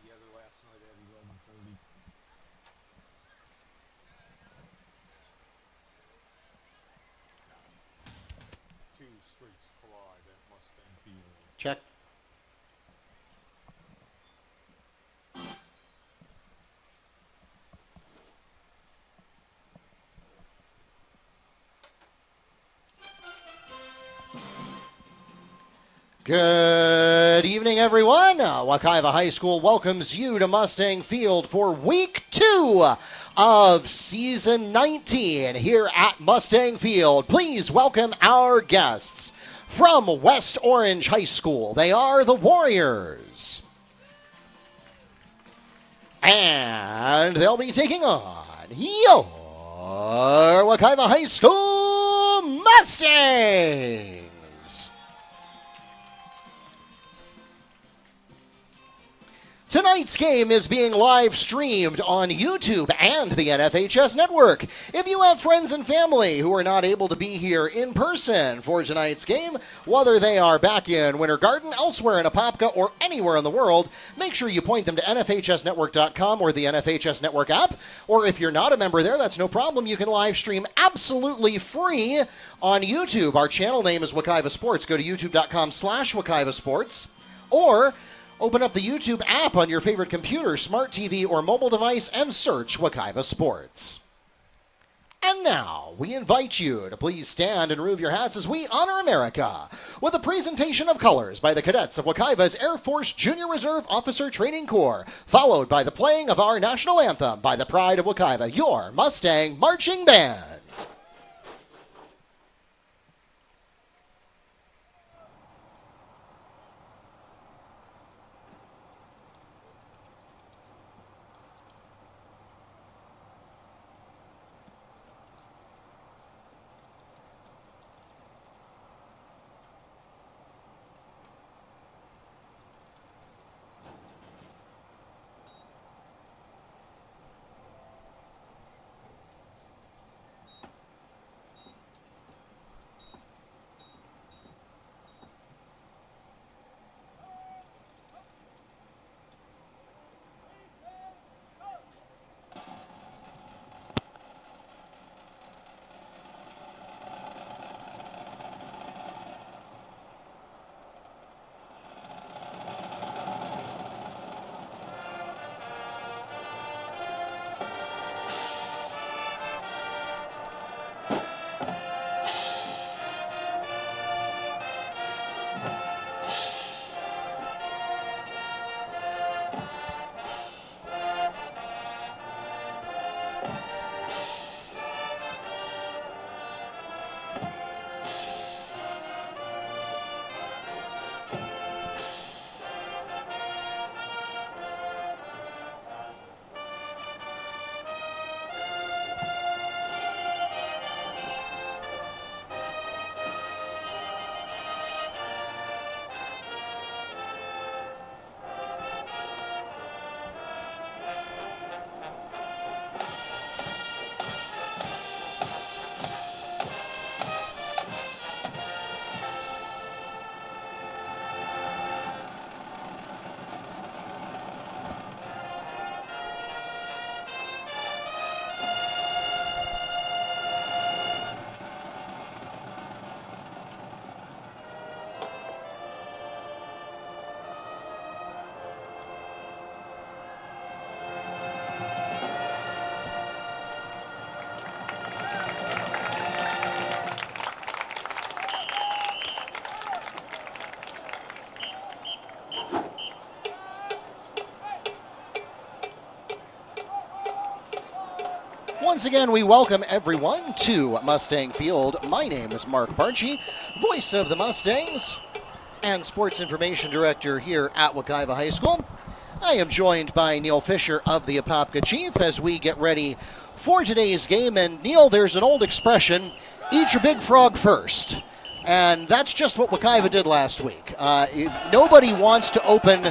together last night at 11:30. Two streets collide at Mustang Field. Check. Good evening, everyone. Wekiva High School welcomes you to Mustang Field for Week 2 of Season 19 here at Mustang Field. Please welcome our guests from West Orange High School. They are the Warriors. And they'll be taking on your Wekiva High School Mustangs. Tonight's game is being live streamed on YouTube and the NFHS Network. If you have friends and family who are not able to be here in person for tonight's game, whether they are back in Winter Garden, elsewhere in Apopka, or anywhere in the world, make sure you point them to NFHSnetwork.com or the NFHS Network app. Or if you're not a member there, that's no problem. You can live stream absolutely free on YouTube. Our channel name is Wekiva Sports. Go to youtube.com/Wekiva Sports. Or open up the YouTube app on your favorite computer, smart TV, or mobile device and search Wekiva Sports. And now, we invite you to please stand and remove your hats as we honor America with a presentation of colors by the cadets of Wekiva's Air Force Junior Reserve Officer Training Corps, followed by the playing of our national anthem by the Pride of Wekiva, your Mustang Marching Band. Once again, we welcome everyone to Mustang Field. My name is Mark Barchi, voice of the Mustangs and sports information director here at Wekiva High School. I am joined by Neil Fisher of the Apopka Chief as we get ready for today's game. And Neil, there's an old expression, eat your big frog first. And that's just what Wekiva did last week. Nobody wants to open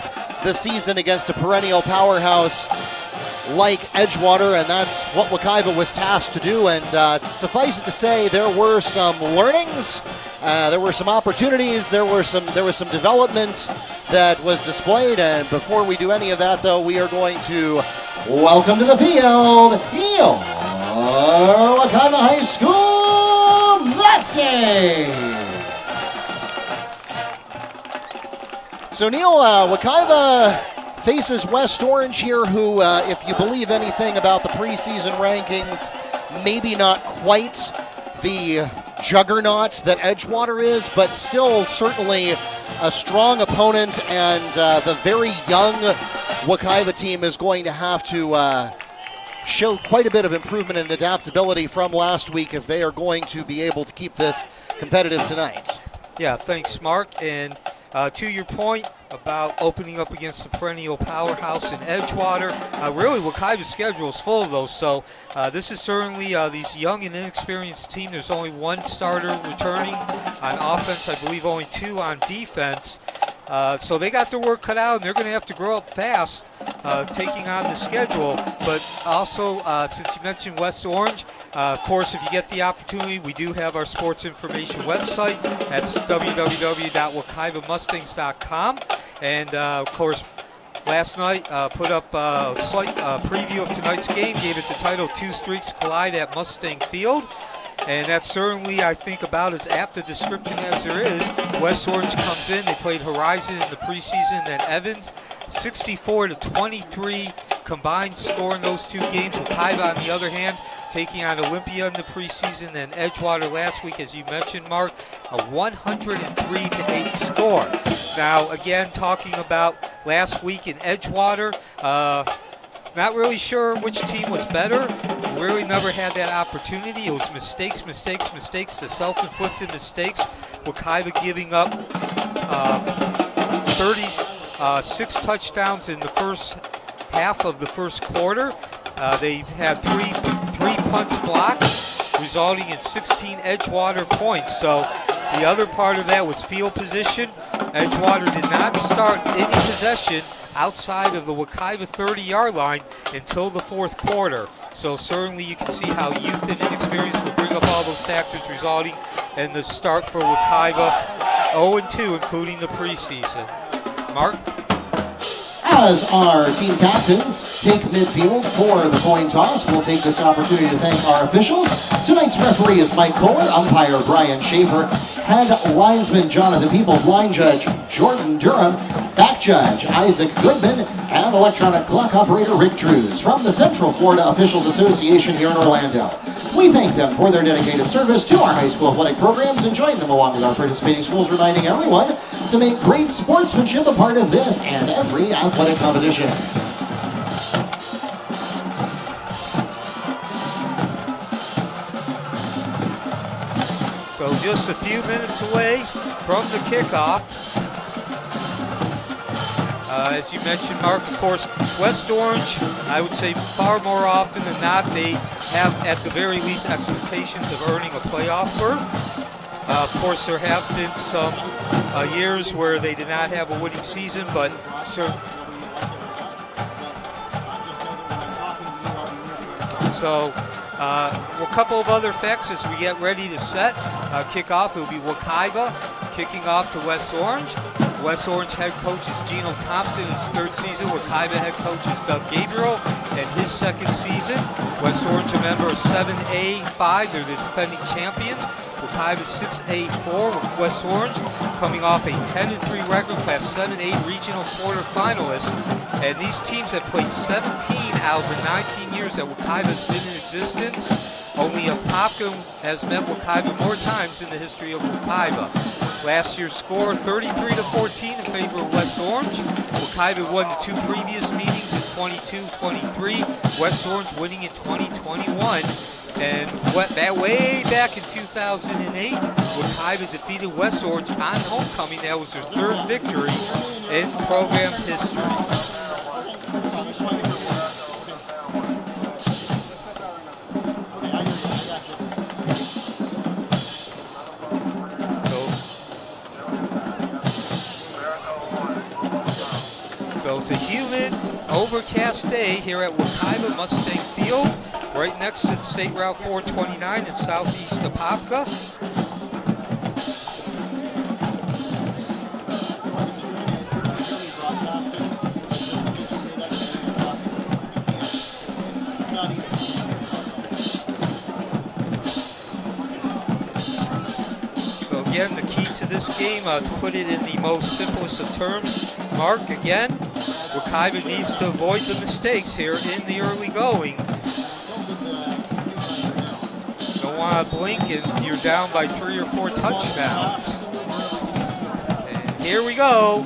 the season against a perennial powerhouse like Edgewater, and that's what Wekiva was tasked to do. And suffice it to say, there were some learnings There were some opportunities. There was some development that was displayed. And before we do any of that, though, we are going to welcome to the field your Wekiva High School Mustangs. So, Neil, Wekiva faces West Orange here, who, if you believe anything about the preseason rankings, maybe not quite the juggernaut that Edgewater is, but still certainly a strong opponent, and the very young Wekiva team is going to have to show quite a bit of improvement and adaptability from last week if they are going to be able to keep this competitive tonight. Yeah, thanks, Mark. And to your point about opening up against the perennial powerhouse in Edgewater, really Wekiva's schedule is full of those. So this is certainly these young and inexperienced team. There's only one starter returning on offense, I believe only two on defense. So they got their work cut out, and they're going to have to grow up fast taking on the schedule. But also, since you mentioned West Orange, of course, if you get the opportunity, we do have our sports information website. That's www.wekivamustangs.com. And, of course, last night put up a slight preview of tonight's game, gave it the title, Two Streaks Collide at Mustang Field. And that's certainly, I think, about as apt a description as there is. West Orange comes in. They played Horizon in the preseason, then Evans. 64-23 combined score in those two games. Wekiva, on the other hand, taking on Olympia in the preseason, then Edgewater last week, as you mentioned, Mark, a 103-8 score. Now, again, talking about last week in Edgewater, not really sure which team was better. Really never had that opportunity. It was mistakes, the self-inflicted mistakes. Wekiva giving up 36 touchdowns in the first half of the first quarter. They had three punts blocked, resulting in 16 Edgewater points. So the other part of that was field position. Edgewater did not start any possession outside of the Wekiva 30-yard line until the fourth quarter. So certainly you can see how youth and inexperience will bring up all those factors, resulting in the start for Wekiva 0-2, including the preseason. Mark? As our team captains take midfield for the coin toss, we'll take this opportunity to thank our officials. Tonight's referee is Mike Kohler, umpire Brian Schaefer, head linesman Jonathan Peoples, line judge Jordan Durham, back judge Isaac Goodman, and electronic clock operator Rick Drews from the Central Florida Officials Association here in Orlando. We thank them for their dedicated service to our high school athletic programs and join them along with our participating schools, reminding everyone to make great sportsmanship a part of this and every athletic competition. So just a few minutes away from the kickoff. As you mentioned, Mark, of course, West Orange, I would say far more often than not, they have at the very least expectations of earning a playoff berth. Of course, there have been some years where they did not have a winning season, but so a couple of other facts as we get ready to set kickoff. It will be Wekiva kicking off to West Orange. West Orange head coach is Gino Thompson, his third season. Wekiva head coach is Doug Gabriel, and his second season. West Orange, a member of 7A5. They're the defending champions. Wekiva 6A4 with West Orange, coming off a 10-3 record, Class 7A regional quarterfinalist. And these teams have played 17 out of the 19 years that Wekiva has been in existence. Only Apopka has met Wekiva more times in the history of Wekiva. Last year's score, 33-14 in favor of West Orange. Wekiva won the two previous meetings in 22-23. West Orange winning in 2021. And way back in 2008, Wekiva defeated West Orange on homecoming. That was their third victory in program history. So it's a humid, overcast day here at Wekiva Mustang Field, right next to the State Route 429 in southeast Apopka. this game, to put it in the most simplest of terms, Mark, again, Wekiva needs to avoid the mistakes here in the early going. Don't want to blink and you're down by 3 or 4 touchdowns. And here we go.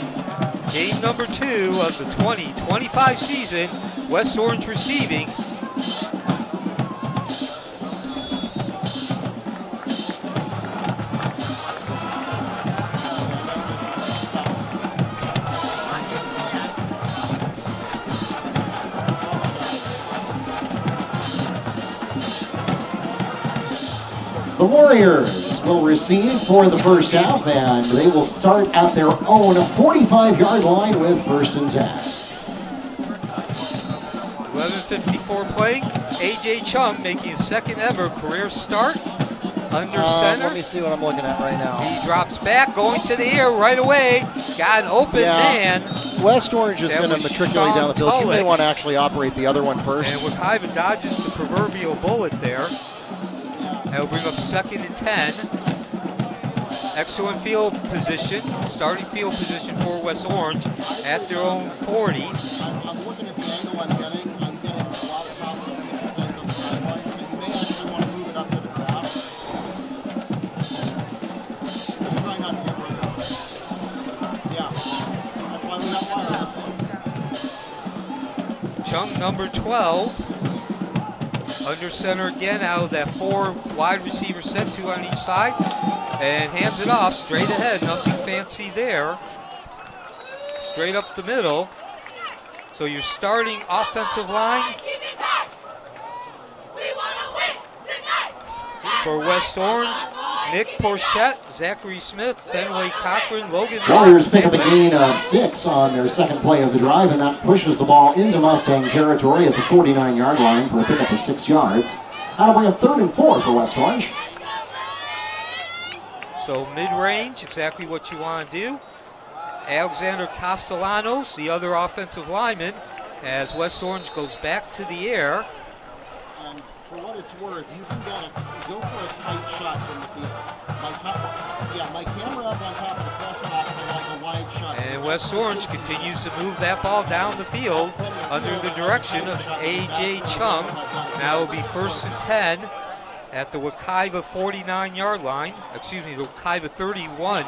Game number 2 of the 2025 season. West Orange receiving. The Warriors will receive for the first half, and they will start at their own 45-yard line with 1st and 10. 11:54 playing. A.J. Chung making his second ever career start under center. Let me see what I'm looking at right now. He drops back, going to the air right away. Got an open man. West Orange is going to matriculate down the field. You may want to actually operate the other one first. And Wekiva dodges the proverbial bullet there. That'll bring up 2nd and 10. Excellent field position, starting field position for West Orange at their own 40. I'm looking at the angle I'm getting a lot of tops on the sides on the sidelines, so you may actually want to move it up to the crowd. Try not to get rid of it. Yeah, that's why we got wireless. Chung number 12. Under center again out of that 4 wide receiver set, 2 on each side, and hands it off straight ahead. Nothing fancy there. Straight up the middle. So your starting offensive line for West Orange: Nick Porchette, Zachary Smith, Fenway Cochran, Logan. Warriors pick up a gain of 6 on their second play of the drive, and that pushes the ball into Mustang territory at the 49-yard line for a pickup of 6 yards. That'll bring up 3rd and 4 for West Orange. So mid-range, exactly what you want to do. Alexander Castellanos, the other offensive lineman, as West Orange goes back to the air. And for what it's worth, you can go for a tight shot from the field. My camera up on top of the press box, I like a wide shot. And West Orange continues to move that ball down the field under the direction of A.J. Chung. Now it'll be 1st and 10 at the Wekiva 49-yard line. Excuse me, the Wekiva 31.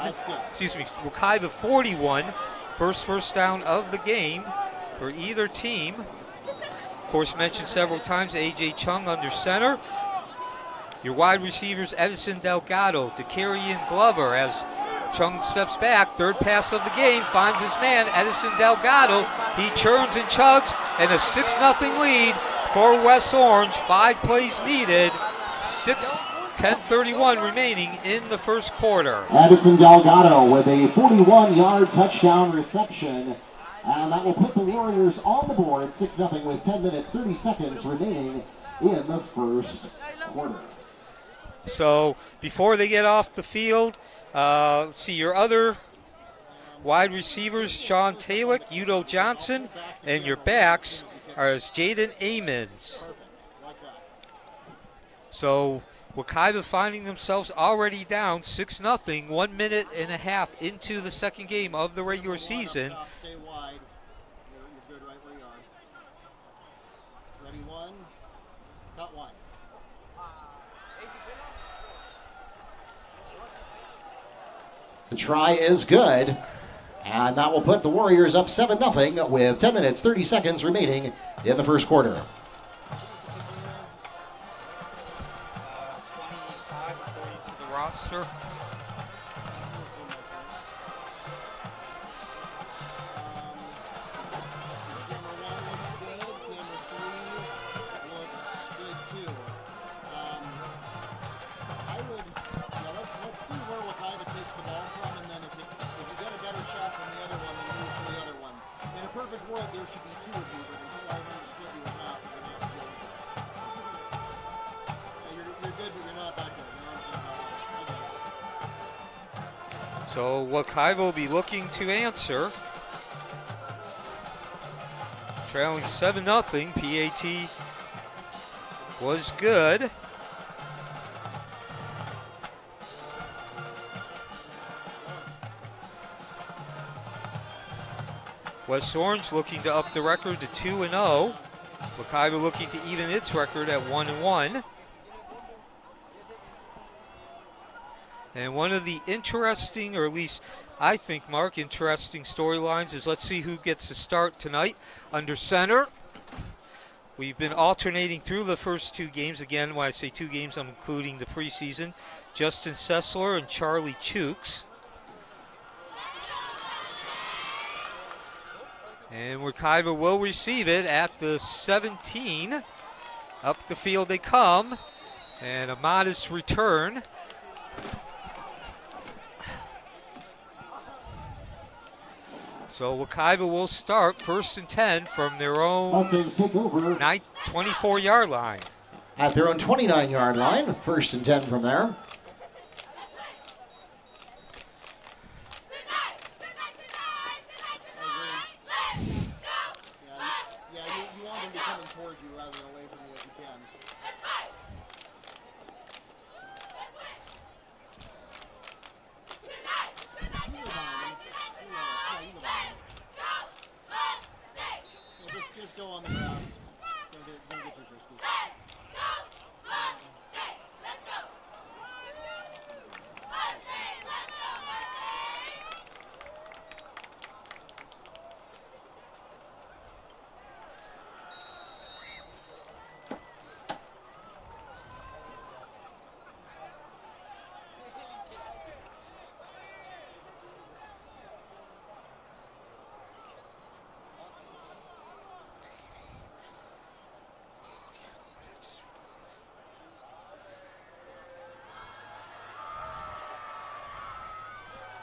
Excuse me, Wekiva 41. First down of the game for either team. Of course, mentioned several times, A.J. Chung under center. Your wide receivers, Edison Delgado, DeCarian Glover, as Chung steps back. 3rd pass of the game, finds his man, Edison Delgado. He churns and chugs, and a 6-0 lead for West Orange. 5 plays needed. 10:31 remaining in the first quarter. Edison Delgado with a 41-yard touchdown reception. And that will put the Warriors on the board, 6-0 with 10 minutes, 30 seconds remaining in the first quarter. So before they get off the field, see your other wide receivers, Sean Talick, Udo Johnson, and your backs are Jaden Amons. So Wekiva finding themselves already down 6-0, 1 minute and a half into the second game of the regular season. Stay wide. You're good right where you are. Ready, 1. Cut 1. The try is good, and that will put the Warriors up 7-0 with 10 minutes, 30 seconds remaining in the first quarter. 25 according to the roster. There should be 2 of you, but until I want to split you in half, you're not dealing with this. You're good, but you're not that good. You know, So Wekiva will be looking to answer. Trailing 7-0, PAT was good. West Orange looking to up the record to 2-0. Wekiva looking to even its record at 1-1. And one of the interesting, or at least I think, Mark, interesting storylines is let's see who gets to start tonight under center. We've been alternating through the first 2 games. Again, when I say 2 games, I'm including the preseason. Justin Sessler and Charlie Chooks. And Wekiva will receive it at the 17. Up the field they come. And a modest return. So Wekiva will start 1st and 10 from their own 24-yard line. At their own 29-yard line, 1st and 10 from there. You want them to be coming towards you rather than away from you if you can. Just go on the grass. Don't get too risky.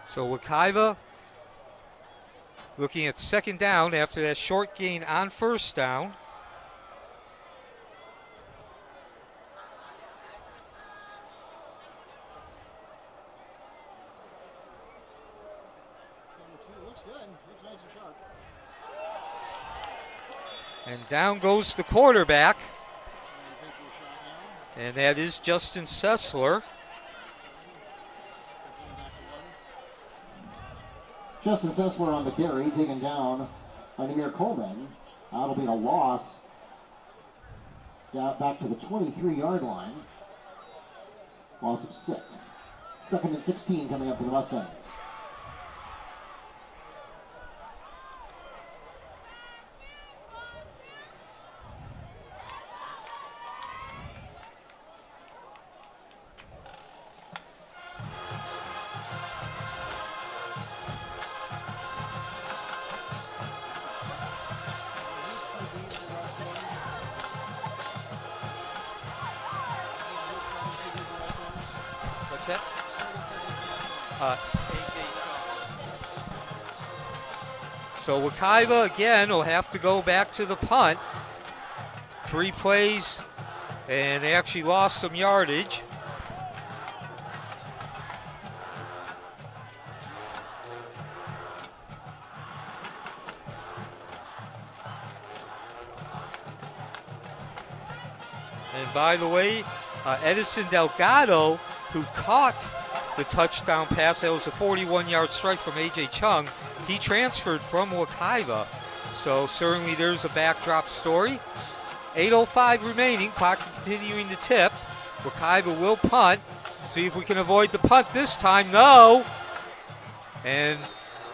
So Wekiva looking at 2nd down after that short gain on 1st down. Looks good. Looks nice and sharp. And down goes the quarterback. And that is Justin Sessler. Justin Sessler on the carry, taken down by Namir Coleman. That'll be a loss. Down back to the 23-yard line. Loss of 6. 2nd and 16 coming up for the Mustangs. What's that? So Wekiva again will have to go back to the punt. 3 plays, and they actually lost some yardage. And by the way, Edison Delgado, who caught the touchdown pass, that was a 41-yard strike from A.J. Chung, he transferred from Wekiva. So certainly there's a backdrop story. 8:05 remaining, clock continuing to tip. Wekiva will punt. See if we can avoid the punt this time. No. And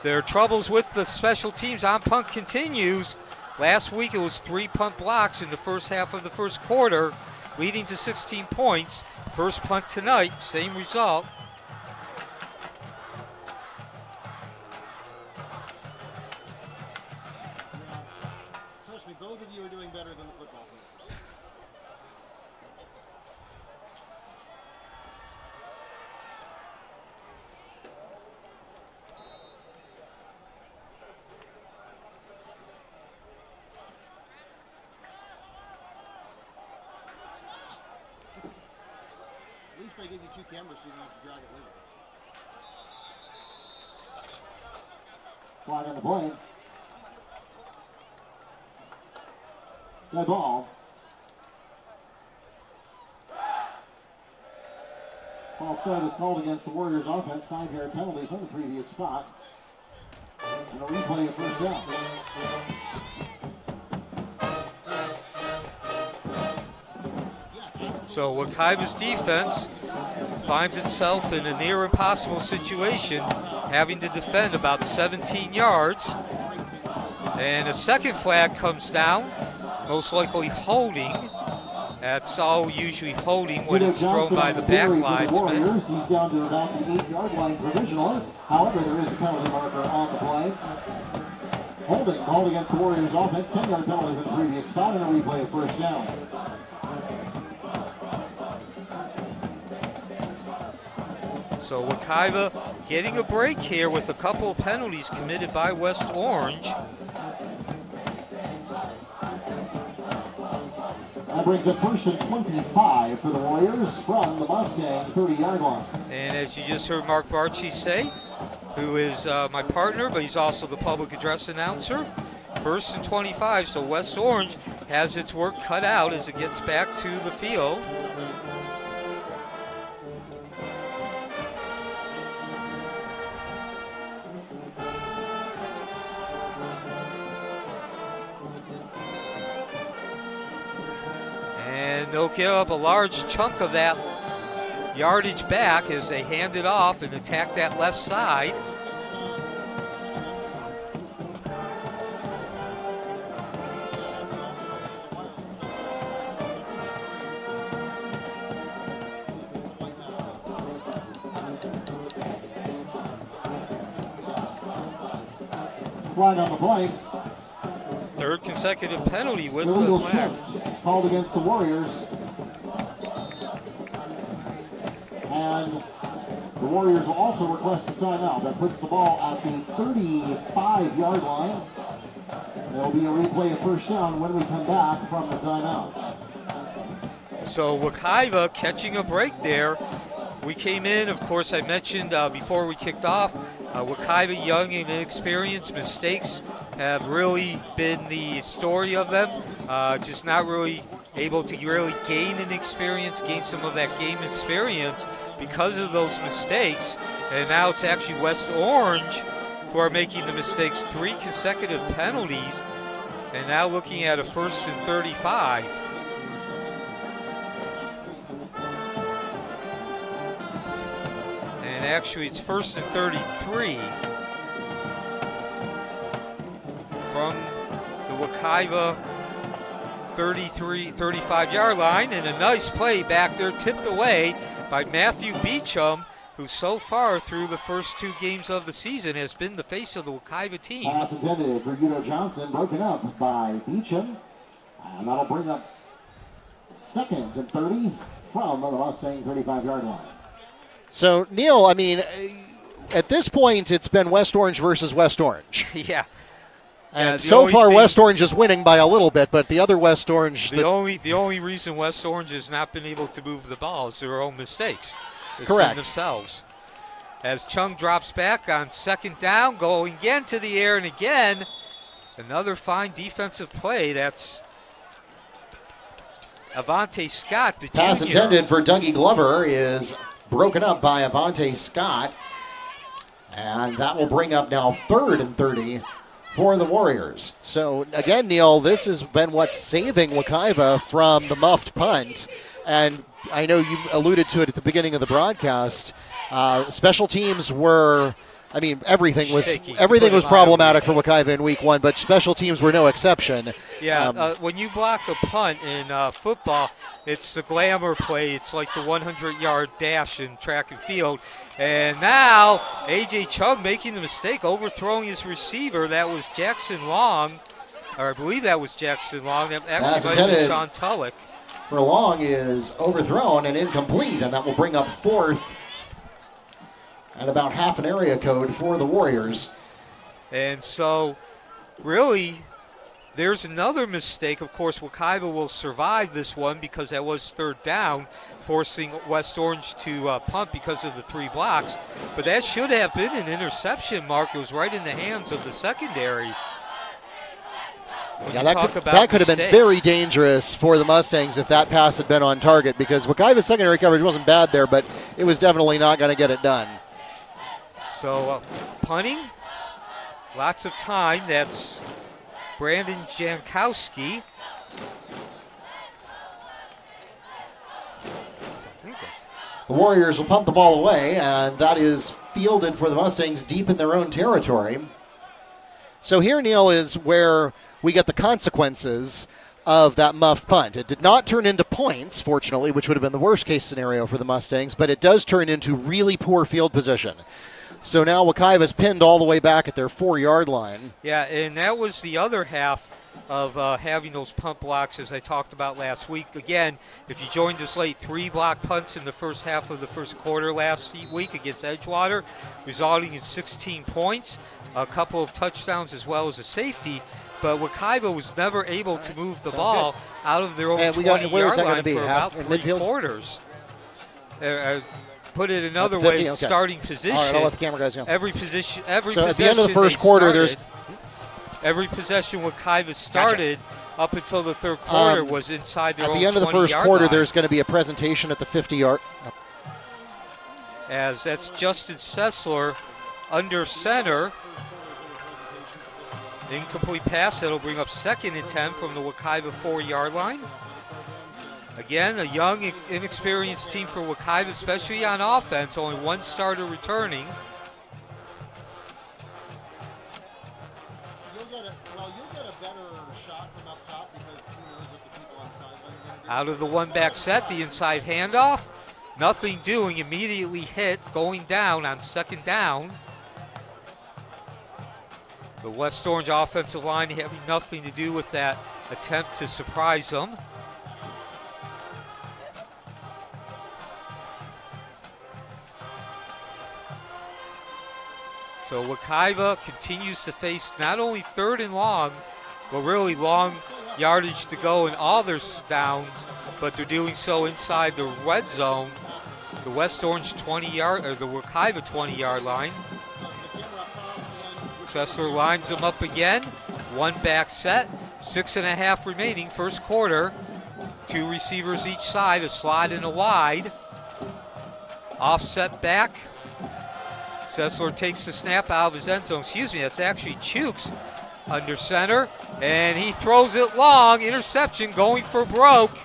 their troubles with the special teams on punt continues. Last week it was 3 punt blocks in the first half of the first quarter, leading to 16 points. First punt tonight, same result. Trust me, both of you are doing better than the football players. At least I gave you 2 cameras so you don't have to drag it later. Flag on the play. Dead ball. False start is called against the Warriors offense. 5-yard penalty from the previous spot. And a replay of first down. So Wekiva's defense finds itself in a near impossible situation, having to defend about 17 yards. And a second flag comes down, most likely holding. That's all usually holding when it's thrown by the back linesman. He's down to about the 8-yard line provisionally. However, there is a penalty marker on the play. Holding called against the Warriors offense. 10-yard penalty for the previous spot and a replay of first down. So Wekiva getting a break here with a couple of penalties committed by West Orange. That brings up first and 25 for the Warriors from the Mustang 30-yard line. And as you just heard Mark Barchi say, who is my partner, but he's also the public address announcer, first and 25. So West Orange has its work cut out as it gets back to the field. And they'll give up a large chunk of that yardage back as they hand it off and attack that left side. Flag on the play. Third consecutive penalty with the Illegal flag. shift called against the Warriors. And the Warriors will also request a timeout. That puts the ball at the 35-yard line. There'll be a replay of first down when we come back from the timeout. So Wekiva catching a break there. We came in, of course, I mentioned before we kicked off, Wekiva young and inexperienced. Mistakes have really been the story of them. Just not really able to really gain some of that game experience because of those mistakes. And now it's actually West Orange who are making the mistakes. 3 consecutive penalties, and now looking at a first and 35. And actually it's first and 33 from the Wekiva 35-yard line, and a nice play back there, tipped away by Matthew Beecham, who so far through the first 2 games of the season has been the face of the Wekiva team. Pass intended for Udo Johnson, broken up by Beecham. And that'll bring up second and 30 from the Mustang 35-yard line. So, Neil, I mean, at this point, it's been West Orange versus West Orange. Yeah. And so far, West Orange is winning by a little bit, but the other West Orange... The only reason West Orange has not been able to move the ball is their own mistakes. It's correct. been themselves. As Chung drops back on second down, going again to the air, and again, another fine defensive play. That's Avante Scott, the Pass junior. intended for Dougie Glover is broken up by Avante Scott. And that will bring up now third and 30 for the Warriors. So, again, Neil, this has been what's saving Wekiva from the muffed punt. And I know you alluded to it at the beginning of the broadcast. Special teams were, I mean, everything was problematic for Wekiva in week 1, but special teams were no exception. Yeah, when you block a punt in football, it's the glamour play. It's like the 100-yard dash in track and field. And now A.J. Chung making the mistake, overthrowing his receiver. That was Jackson Long, or I believe that was Jackson Long. That actually might have been Sean Tulloch. For Long is overthrown and incomplete, and that will bring up fourth and about half an area code for the Warriors. And so, really, there's another mistake. Of course, Wekiva will survive this one because that was third down, forcing West Orange to punt because of the 3 blocks. But that should have been an interception, Mark. It was right in the hands of the secondary. Yeah, that could have been very dangerous for the Mustangs if that pass had been on target, because Wekiva's secondary coverage wasn't bad there, but it was definitely not going to get it done. So punting, Lots of time. That's Brandon Jankowski. The Warriors will pump the ball away, and that is fielded for the Mustangs deep in their own territory. So here, Neil, is where we get the consequences of that muffed punt. It did not turn into points, fortunately, which would have been the worst-case scenario for the Mustangs, but it does turn into really poor field position. So now Wekiva's pinned all the way back at their 4-yard line. Yeah, and that was the other half of having those punt blocks, as I talked about last week. Again, if you joined us late, 3 block punts in the first half of the first quarter last week against Edgewater, resulting in 16 points, a couple of touchdowns as well as a safety. But Wekiva was never able to move the ball out of their own 20-yard line for about 3 quarters. Put it another way, okay. starting position. All right, I'll let the camera guys go. Every position. So at the end of the first quarter, every possession Wekiva started up until the third quarter was inside their own 20-yard line. At the end of the first quarter, there's going to be a presentation at the 50-yard. As that's Justin Sessler under center. Incomplete pass. That'll bring up 2nd and 10 from the Wekiva 4-yard line. Again, a young, inexperienced team for Wekiva, especially on offense. Only 1 starter returning. You'll get a better shot from up top because who knows what the people on the sideline are going to do. Out of the 1-back set, the inside handoff. Nothing doing. Immediately hit, going down on 2nd down. The West Orange offensive line having nothing to do with that attempt to surprise them. So Wekiva continues to face not only 3rd and long, but really long yardage to go in all their downs, but they're doing so inside the red zone, the West Orange 20-yard or the Wekiva 20-yard line. Sessler lines them up again. 1-back set, 6.5 remaining, first quarter. 2 receivers each side, a slot and a wide. Offset back. Sessler takes the snap out of his end zone. Excuse me, that's actually Chooks under center. And he throws it long. Interception going for broke.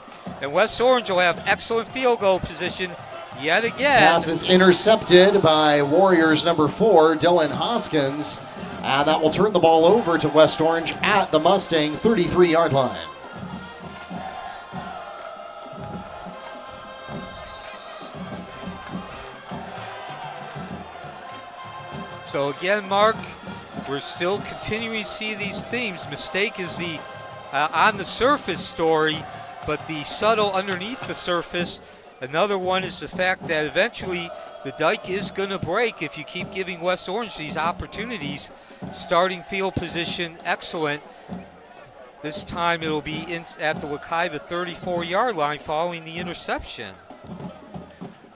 And West Orange will have excellent field goal position yet again. Pass is intercepted by Warriors number 4, Dylan Hoskins. And that will turn the ball over to West Orange at the Mustang 33-yard line. So again, Mark, we're still continuing to see these themes. Mistake is the on the surface story, but the subtle underneath the surface. Another one is the fact that eventually the dike is going to break if you keep giving West Orange these opportunities. Starting field position, excellent. This time it'll be at the Wekiva 34-yard line following the interception.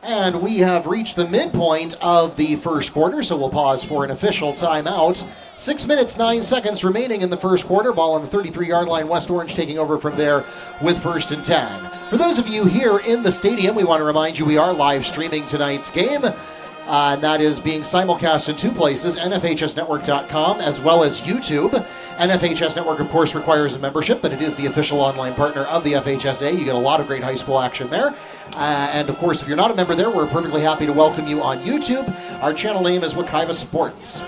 And we have reached the midpoint of the first quarter, so we'll pause for an official timeout. 6 minutes, 9 seconds remaining in the first quarter. Ball on the 33-yard line. West Orange taking over from there with 1st and 10. For those of you here in the stadium, we want to remind you we are live streaming tonight's game. And that is being simulcast in 2 places, nfhsnetwork.com as well as YouTube. NFHS Network, of course, requires a membership, but it is the official online partner of the FHSA. You get a lot of great high school action there. And, of course, if you're not a member there, we're perfectly happy to welcome you on YouTube. Our channel name is Wekiva Sports.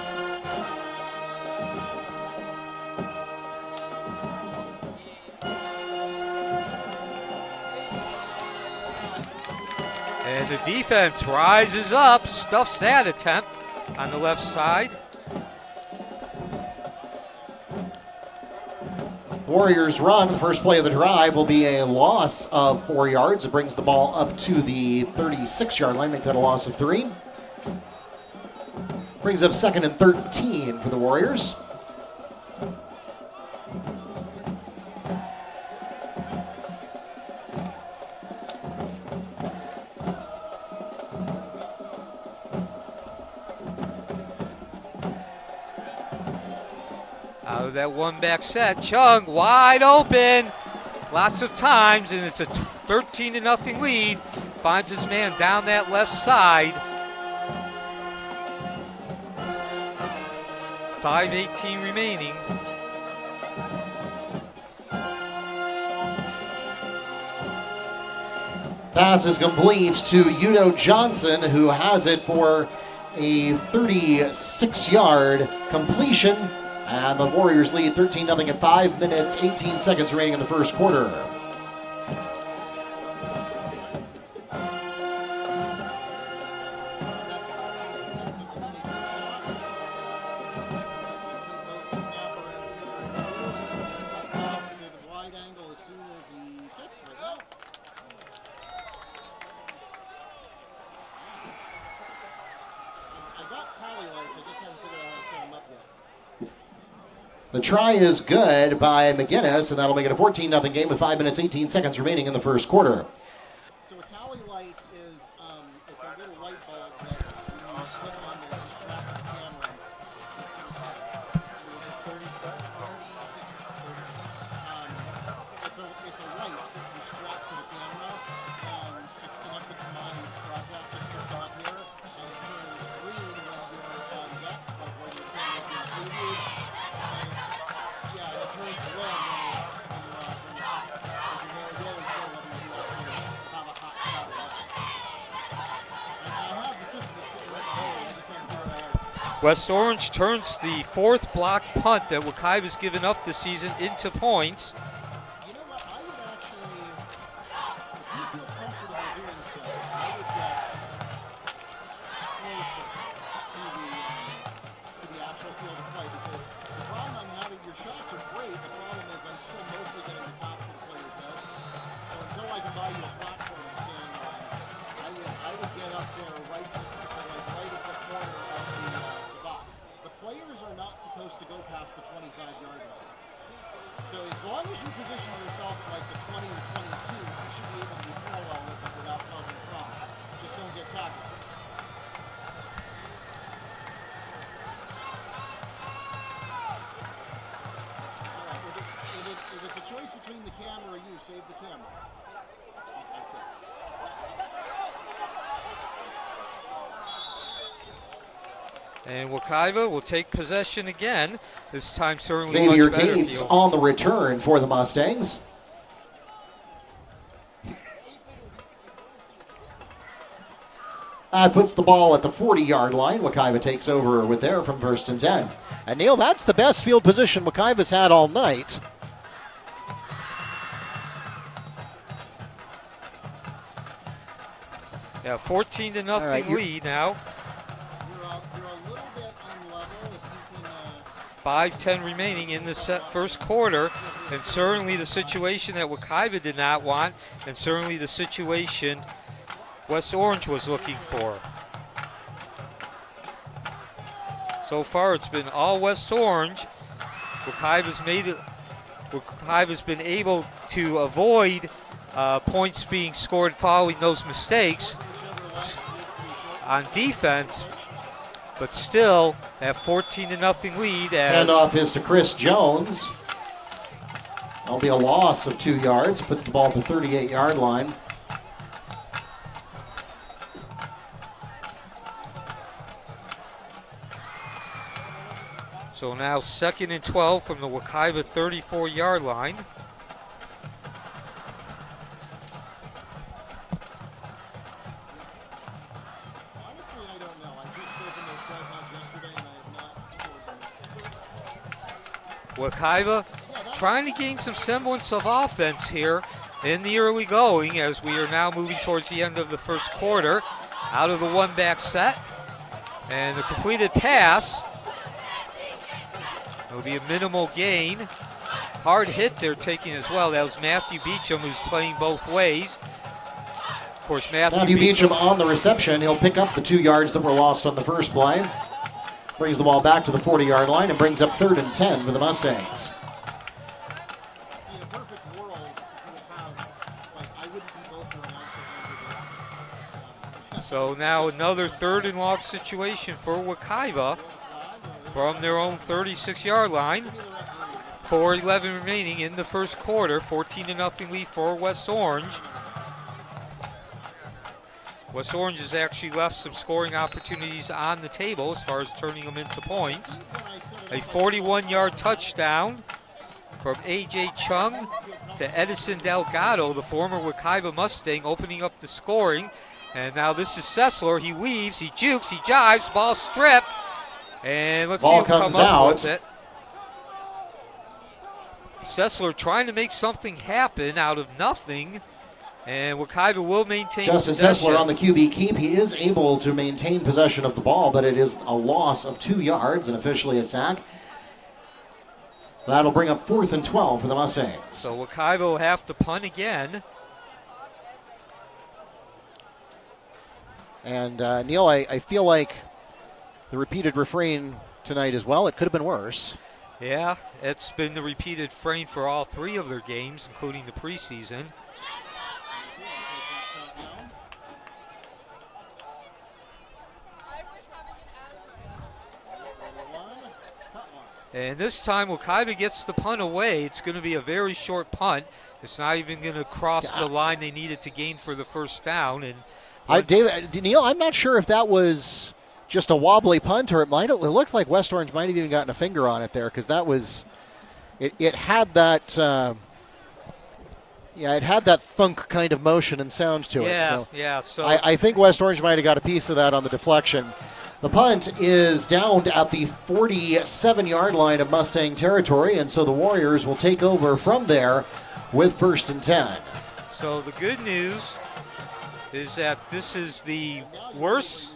And the defense rises up, stuffs that attempt on the left side. Warriors run. The first play of the drive will be a loss of 4 yards. It brings the ball up to the 36-yard line, make that a loss of 3. Brings up 2nd and 13 for the Warriors. Out of that 1-back set, Chung wide open. Lots of times, and it's a 13-0 lead. Finds his man down that left side. 5:18 remaining. Pass is complete to Udo Johnson, who has it for a 36-yard completion. And the Warriors lead 13-0 at 5 minutes, 18 seconds remaining in the first quarter. The try is good by McGinnis, and that'll make it a 14-0 game with 5 minutes, 18 seconds remaining in the first quarter. So a tally light is it's a little light bulb that you put on the distracted camera. It's a light that you strap to the camera, and it's connected to my broadcasting system up here, and it turns green when you're on deck, like when your camera's being previewed. Yeah, it turns red when you're hot. So you really know whether you actually have a hot shot or not. And I have the system that's sitting right there. I just haven't figured it out. West Orange turns the fourth block punt that Wekiva's given up this season into points. You know what? I would actually, if you feel comfortable doing so, I would get closer to the actual field of play, because the problem I'm having, your shots are great. The problem is I'm still mostly getting the tops of the players' heads. So until I can buy you a platform to stand on, I would get up there right at the corner of the box. The players are not supposed to go past the 25-yard line. So as long as you position yourself at like the 20 or 22, you should be able to be parallel with it without causing a problem. Just don't get tackled. All right, if it's a choice between the camera or you, save the camera. Okay. And Wekiva will take possession again. This time certainly Xavier much better Gates field. on the return for the Mustangs. That puts the ball at the 40-yard line. Wekiva takes over with there from 1st and 10. And Neil, that's the best field position Wekiva's had all night. Yeah, 14-0 lead now. You're a little bit unlevel. If you can 5:10 remaining in the first quarter, and certainly the situation that Wekiva did not want, and certainly the situation West Orange was looking for. So far, it's been all West Orange. Wekiva's been able to avoid points being scored following those mistakes on defense, but still that 14-0 lead. Handoff is to Chris Jones. That'll be a loss of 2 yards. Puts the ball at the 38-yard line. So now 2nd and 12 from the Wekiva 34-yard line. honestly, I don't know. I just opened those drive mods yesterday and I have not scored them. Wekiva trying to gain some semblance of offense here in the early going as we are now moving towards the end of the first quarter. Out of the one-back set. And the completed pass. It'll be a minimal gain. Hard hit they're taking as well. That was Matthew Beecham, who's playing both ways. Of course, Matthew Beecham on the reception. He'll pick up the 2 yards that were lost on the first play. Brings the ball back to the 40-yard line and brings up 3rd and 10 for the Mustangs. See, in a perfect world, you would have, like, I wouldn't be both your announcers. So now another 3rd and long situation for Wekiva from their own 36-yard line. 4:11 remaining in the first quarter. 14-0 lead for West Orange. West Orange has actually left some scoring opportunities on the table as far as turning them into points. When I said A 41-yard touchdown from A.J. Chung to Edison Delgado, the former Wekiva Mustang, opening up the scoring. And now this is Sessler. He weaves, he jukes, he jives, ball stripped. And let's see Ball who come comes up out. with it. Sessler trying to make something happen out of nothing. And Wekiva will maintain Justin possession. Sessler on the QB keep. He is able to maintain possession of the ball, but it is a loss of 2 yards and officially a sack. That'll bring up 4th and 12 for the Mustangs. So Wekiva will have to punt again. And Neil, I feel like the repeated refrain tonight as well, it could have been worse. Yeah, it's been the repeated refrain for all 3 of their games, including the preseason. And this time, Wekiva gets the punt away. It's going to be a very short punt. It's not even going to cross the line they needed to gain for the first down. And Neil, I'm not sure if that was just a wobbly punt or it looked like West Orange might have even gotten a finger on it there, because that was it had that it had that thunk kind of motion and sound to it. So I think West Orange might have got a piece of that on the deflection. The punt is down at the 47-yard line of Mustang territory, and so the Warriors will take over from there with 1st and 10. So the good news is that this is the worst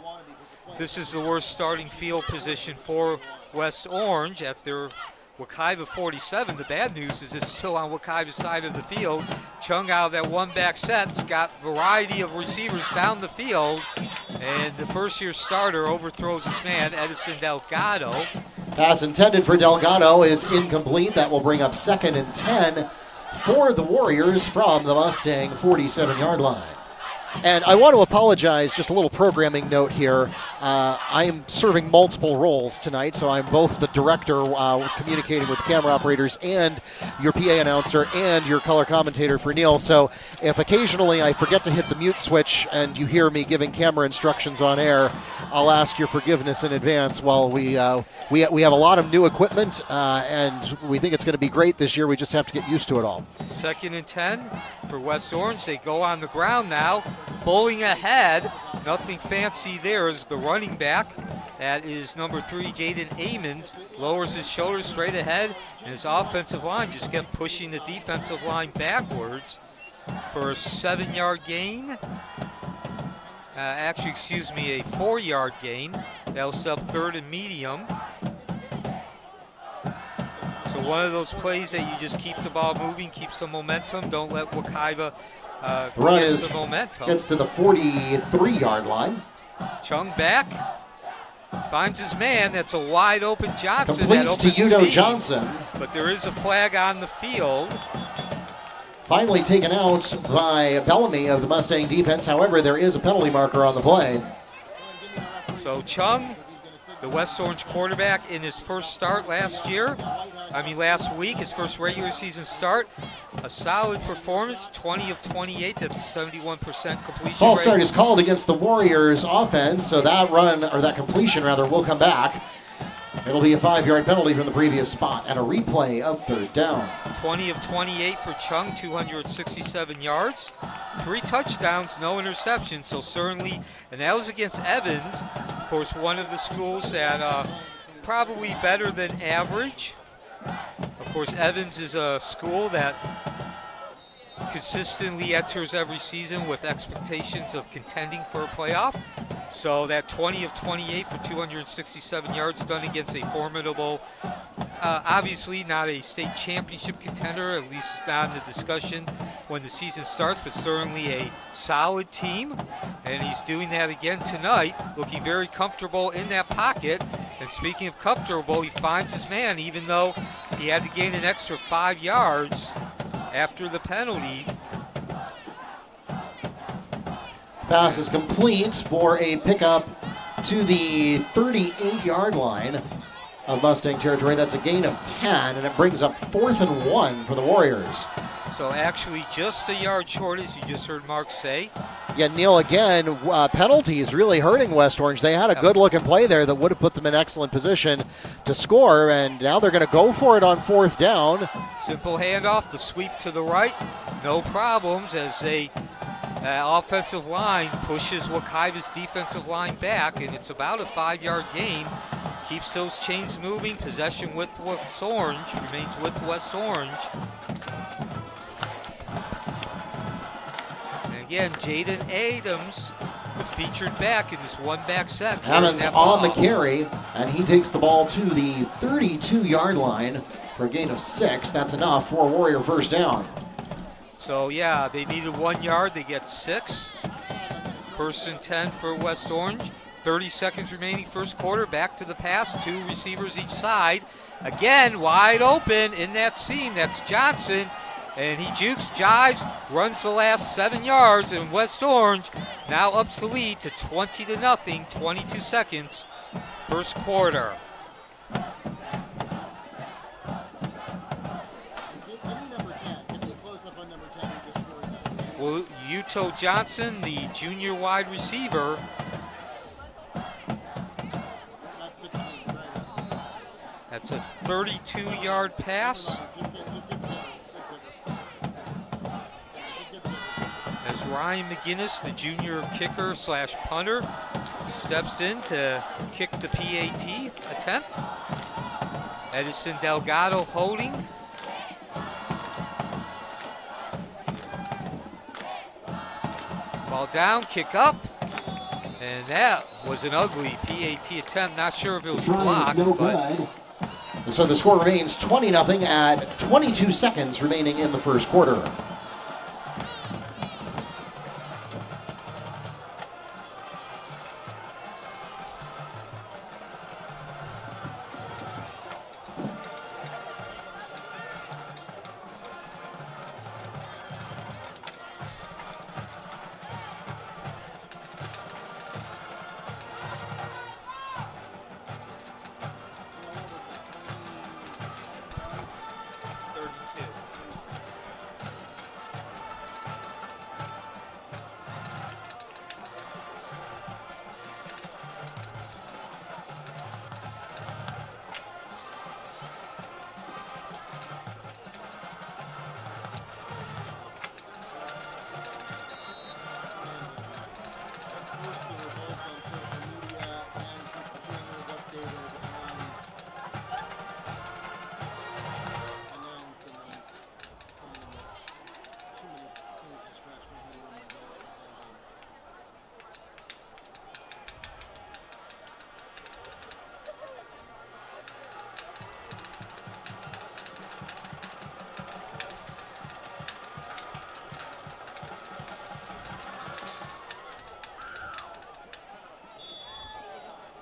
starting field position for West Orange at their Wekiva 47. The bad news is it's still on Wekiva's side of the field. Chung out of that one-back set's got variety of receivers down the field, and the first-year starter overthrows his man, Edison Delgado. Pass intended for Delgado is incomplete. That will bring up 2nd and 10 for the Warriors from the Mustang 47-yard line. And I want to apologize, just a little programming note here. I am serving multiple roles tonight, so I'm both the director communicating with the camera operators and your PA announcer and your color commentator for Neil. So if occasionally I forget to hit the mute switch and you hear me giving camera instructions on air, I'll ask your forgiveness in advance. While we have a lot of new equipment, and we think it's going to be great this year. We just have to get used to it all. 2nd and 10 for West Orange. They go on the ground now. Bowling ahead, nothing fancy there is the running back. That is number 3, Jaden Amons, lowers his shoulders straight ahead, and his offensive line just kept pushing the defensive line backwards for a 7-yard gain. A 4-yard gain. That'll sub 3rd and medium. So one of those plays that you just keep the ball moving, keep some momentum, don't let Wekiva run the momentum. Gets to the 43-yard line. Chung back, finds his man. That's a wide open Johnson. Completes to Udo Johnson. But there is a flag on the field. Finally taken out by Bellamy of the Mustang defense. However, there is a penalty marker on the play. So Chung, the West Orange quarterback, in his first start last week, his first regular season start, a solid performance, 20 of 28, that's a 71% completion False rate. start is called against the Warriors offense, so that completion will come back. It'll be a 5-yard penalty from the previous spot and a replay of 3rd down. 20 of 28 for Chung, 267 yards, 3 touchdowns, no interceptions, so certainly, and that was against Evans, of course, one of the schools that probably better than average. Of course, Evans is a school that consistently enters every season with expectations of contending for a playoff. So that 20 of 28 for 267 yards done against a formidable, obviously not a state championship contender, at least not in the discussion when the season starts, but certainly a solid team. And he's doing that again tonight, looking very comfortable in that pocket. And speaking of comfortable, he finds his man, even though he had to gain an extra 5 yards after the penalty. Pass is complete for a pickup to the 38-yard line of Mustang territory. That's a gain of 10, and it brings up 4th and 1 for the Warriors. So actually just a yard short, as you just heard Mark say. Yeah, Neil, again, penalties really hurting West Orange. They had a good-looking play there that would have put them in excellent position to score, and now they're going to go for it on 4th down. Simple handoff, the sweep to the right, no problems as they offensive line pushes Wekiva's defensive line back, and it's about a 5-yard gain. Keeps those chains moving. Possession with West Orange, remains with West Orange. Again, Jaden Adams, the featured back in this one-back set. Hammond's on the carry, and he takes the ball to the 32-yard line for a gain of 6. That's enough for a Warrior first down. So, yeah, they needed 1 yard. They get 6. 1st and 10 for West Orange. 30 seconds remaining first quarter. Back to the pass. 2 receivers each side. Again, wide open in that seam. That's Johnson. And he jukes, jives, runs the last 7 yards, and West Orange now ups the lead to 20-0, 22 seconds, first quarter. Well, Yuto Johnson, the junior wide receiver. That's a 32-yard pass. As Ryan McGinnis, the junior kicker slash punter, steps in to kick the PAT attempt. Edison Delgado holding. Ball down, kick up. And that was an ugly PAT attempt. Not sure if it was blocked, but... So the score remains 20-0 at 22 seconds remaining in the first quarter.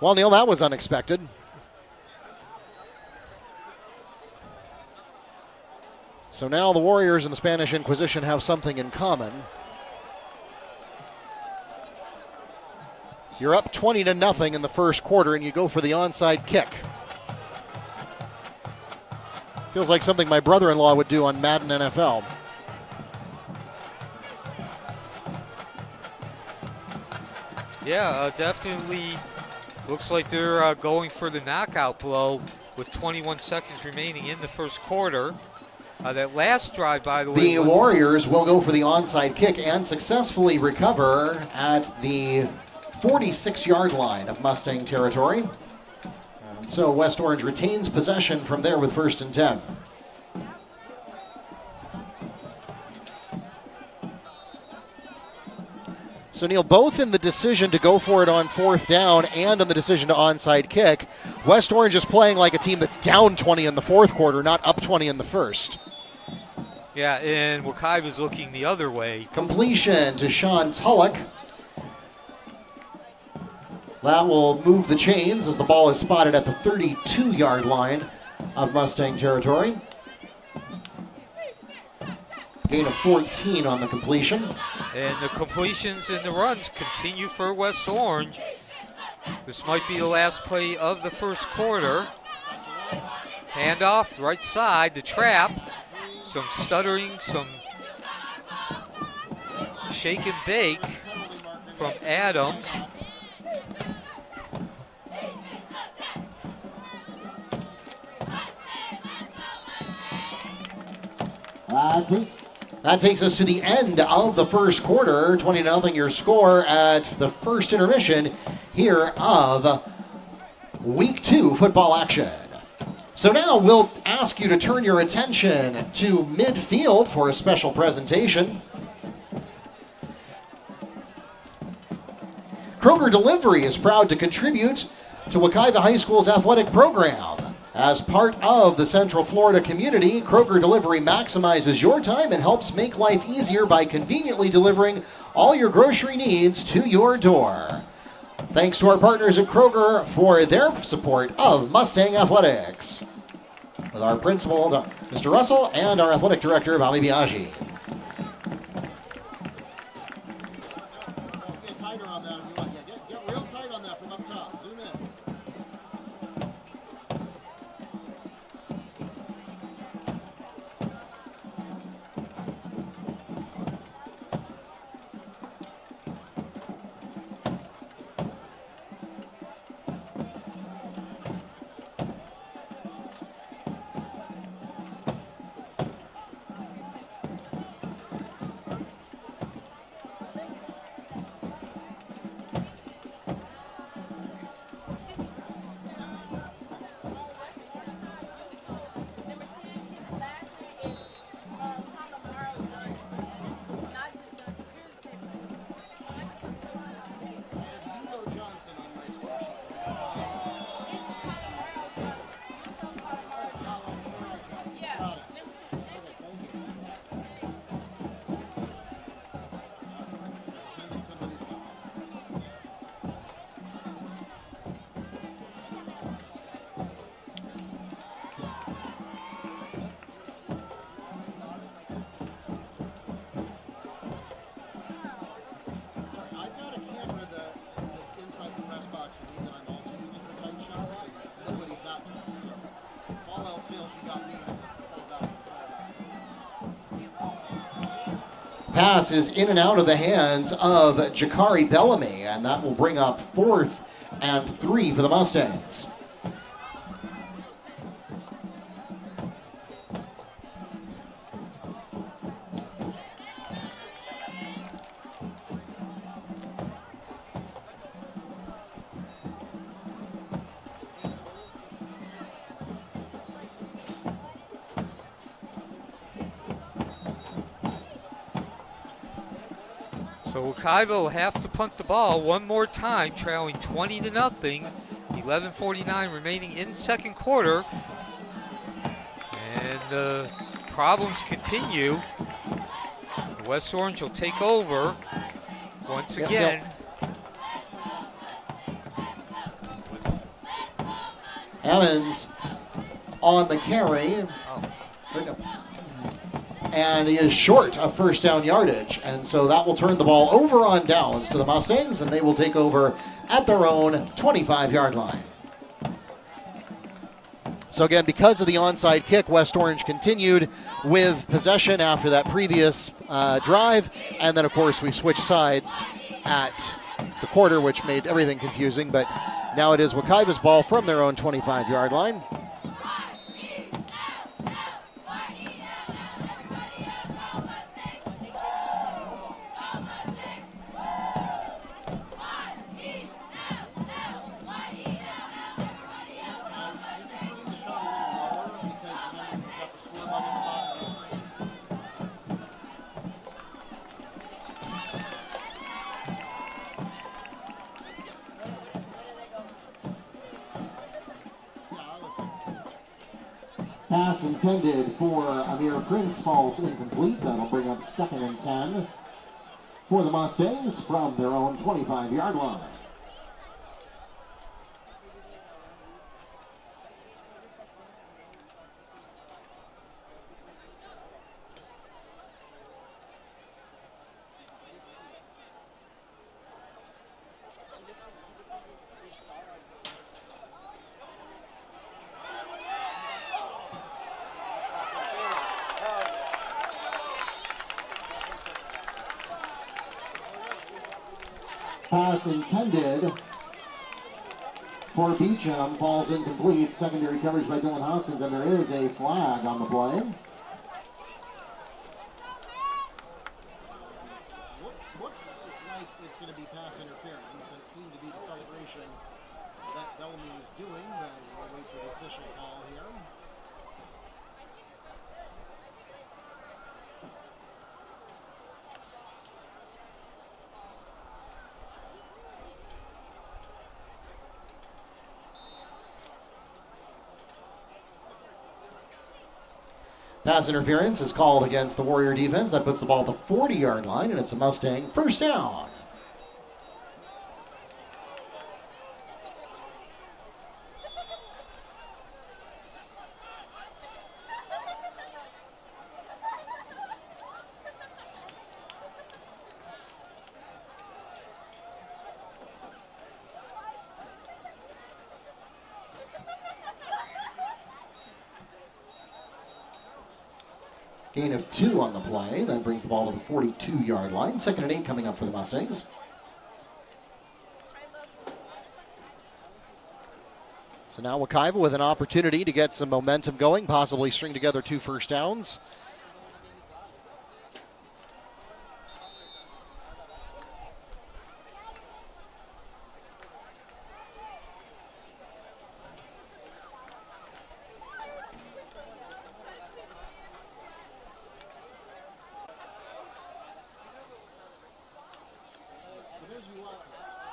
Well, Neil, that was unexpected. So now the Warriors and the Spanish Inquisition have something in common. You're up 20-0 in the first quarter, and you go for the onside kick. Feels like something my brother-in-law would do on Madden NFL. Yeah, definitely looks like they're going for the knockout blow with 21 seconds remaining in the first quarter. That last drive, by the way. The Warriors will go for the onside kick and successfully recover at the 46-yard line of Mustang territory. And so West Orange retains possession from there with 1st and 10. So, Neil, both in the decision to go for it on 4th down and in the decision to onside kick, West Orange is playing like a team that's down 20 in the fourth quarter, not up 20 in the first. Yeah, and Wekiva is looking the other way. Completion to Sean Tulloch. That will move the chains as the ball is spotted at the 32-yard line of Mustang territory. Gain of 14 on the completion. And the completions and the runs continue for West Orange. This might be the last play of the first quarter. Handoff, right side, the trap. Some stuttering, some shake and bake. from Adams. That takes us to the end of the first quarter. 20-0 your score at the first intermission here of Week 2 football action. So now we'll ask you to turn your attention to midfield for a special presentation. Kroger Delivery is proud to contribute to Wekiva High School's athletic program. As part of the Central Florida community, Kroger Delivery maximizes your time and helps make life easier by conveniently delivering all your grocery needs to your door. Thanks to our partners at Kroger for their support of Mustang Athletics. With our principal, Mr. Russell, and our athletic director, Bobby Biaggi. Get tighter on that if you want. Get real tight on that from up top. Zoom in. Pass is in and out of the hands of Jakari Bellamy, and that will bring up 4th and 3 for the Mustangs. So Wekiva will have to punt the ball one more time, trailing 20-0. 11:49 remaining in second quarter. And the problems continue. West Orange will take over once again. Emmons on the carry. And he is short of first down yardage. And so that will turn the ball over on downs to the Mustangs, and they will take over at their own 25-yard line. So again, because of the onside kick, West Orange continued with possession after that previous drive. And then, of course, we switched sides at the quarter, which made everything confusing. But now it is Wekiva's ball from their own 25-yard line. Pass intended for Amir Prince falls incomplete. That'll bring up 2nd and 10 for the Mustangs from their own 25-yard line. Pass intended for Beecham, falls incomplete. Secondary coverage by Dylan Hoskins, and there is a flag on the play. Looks like it's going to be pass interference. That seemed to be the celebration that Bellamy was doing, but we'll wait for the official call here. Pass interference is called against the Warrior defense. That puts the ball at the 40-yard line, and it's a Mustang first down. Gain of 2 on the play. That brings the ball to the 42-yard line. 2nd and 8 coming up for the Mustangs. So now Wekiva with an opportunity to get some momentum going, possibly string together 2 first downs.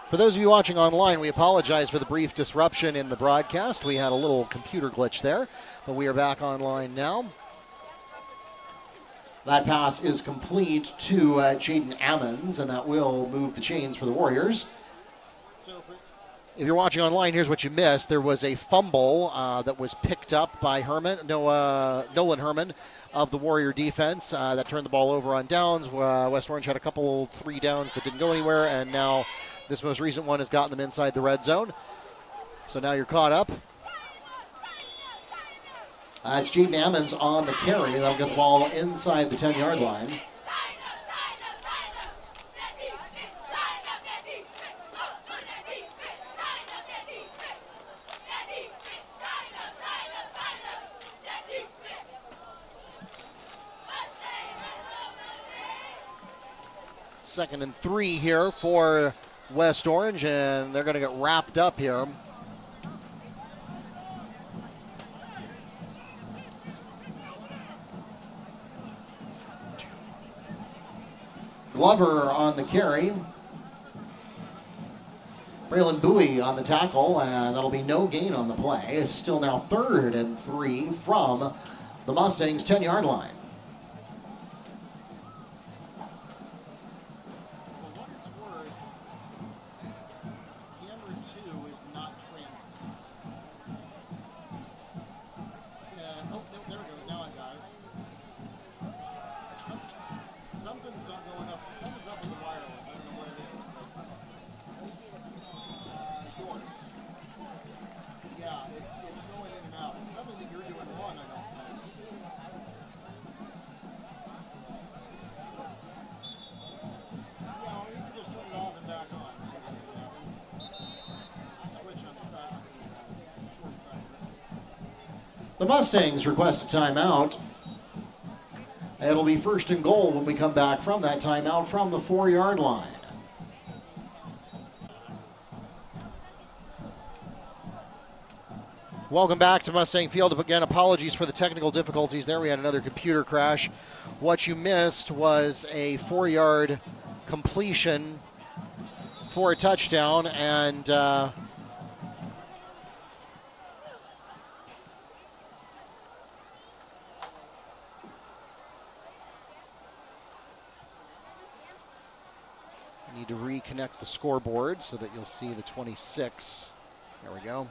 For those of you watching online, we apologize for the brief disruption in the broadcast. We had a little computer glitch there, but we are back online now. That pass is complete to Jaden Ammons, and that will move the chains for the Warriors. If you're watching online, here's what you missed. There was a fumble that was picked up by Nolan Herman of the Warrior defense that turned the ball over on downs. West Orange had a couple 3 downs that didn't go anywhere, and now this most recent one has gotten them inside the red zone. So now you're caught up. It's Jaden Ammons on the carry. That'll get the ball inside the 10-yard line. Second and 3 here for West Orange, and they're going to get wrapped up here. Glover on the carry. Braylon Bowie on the tackle, and that'll be no gain on the play. It's still now 3rd and 3 from the Mustangs' 10-yard line. The Mustangs request a timeout. It'll be 1st and goal when we come back from that timeout from the 4-yard line. Welcome back to Mustang Field. Again, apologies for the technical difficulties there. We had another computer crash. What you missed was a 4-yard completion for a touchdown, and need to reconnect the scoreboard so that you'll see the 26. There we go.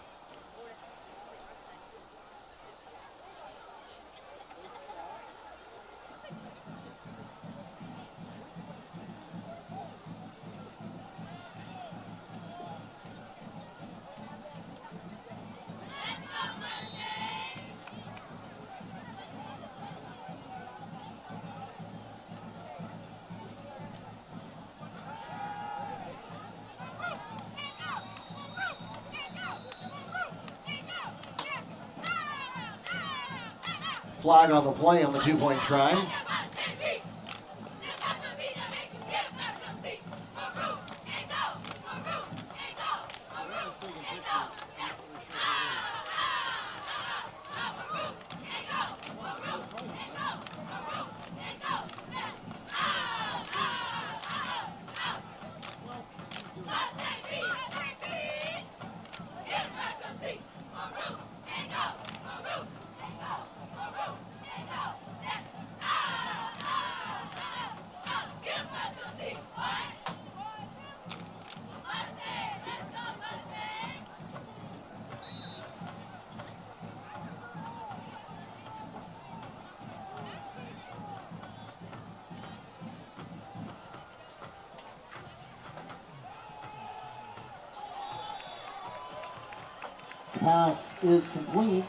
flag on the play on the 2-point try. Pass is complete.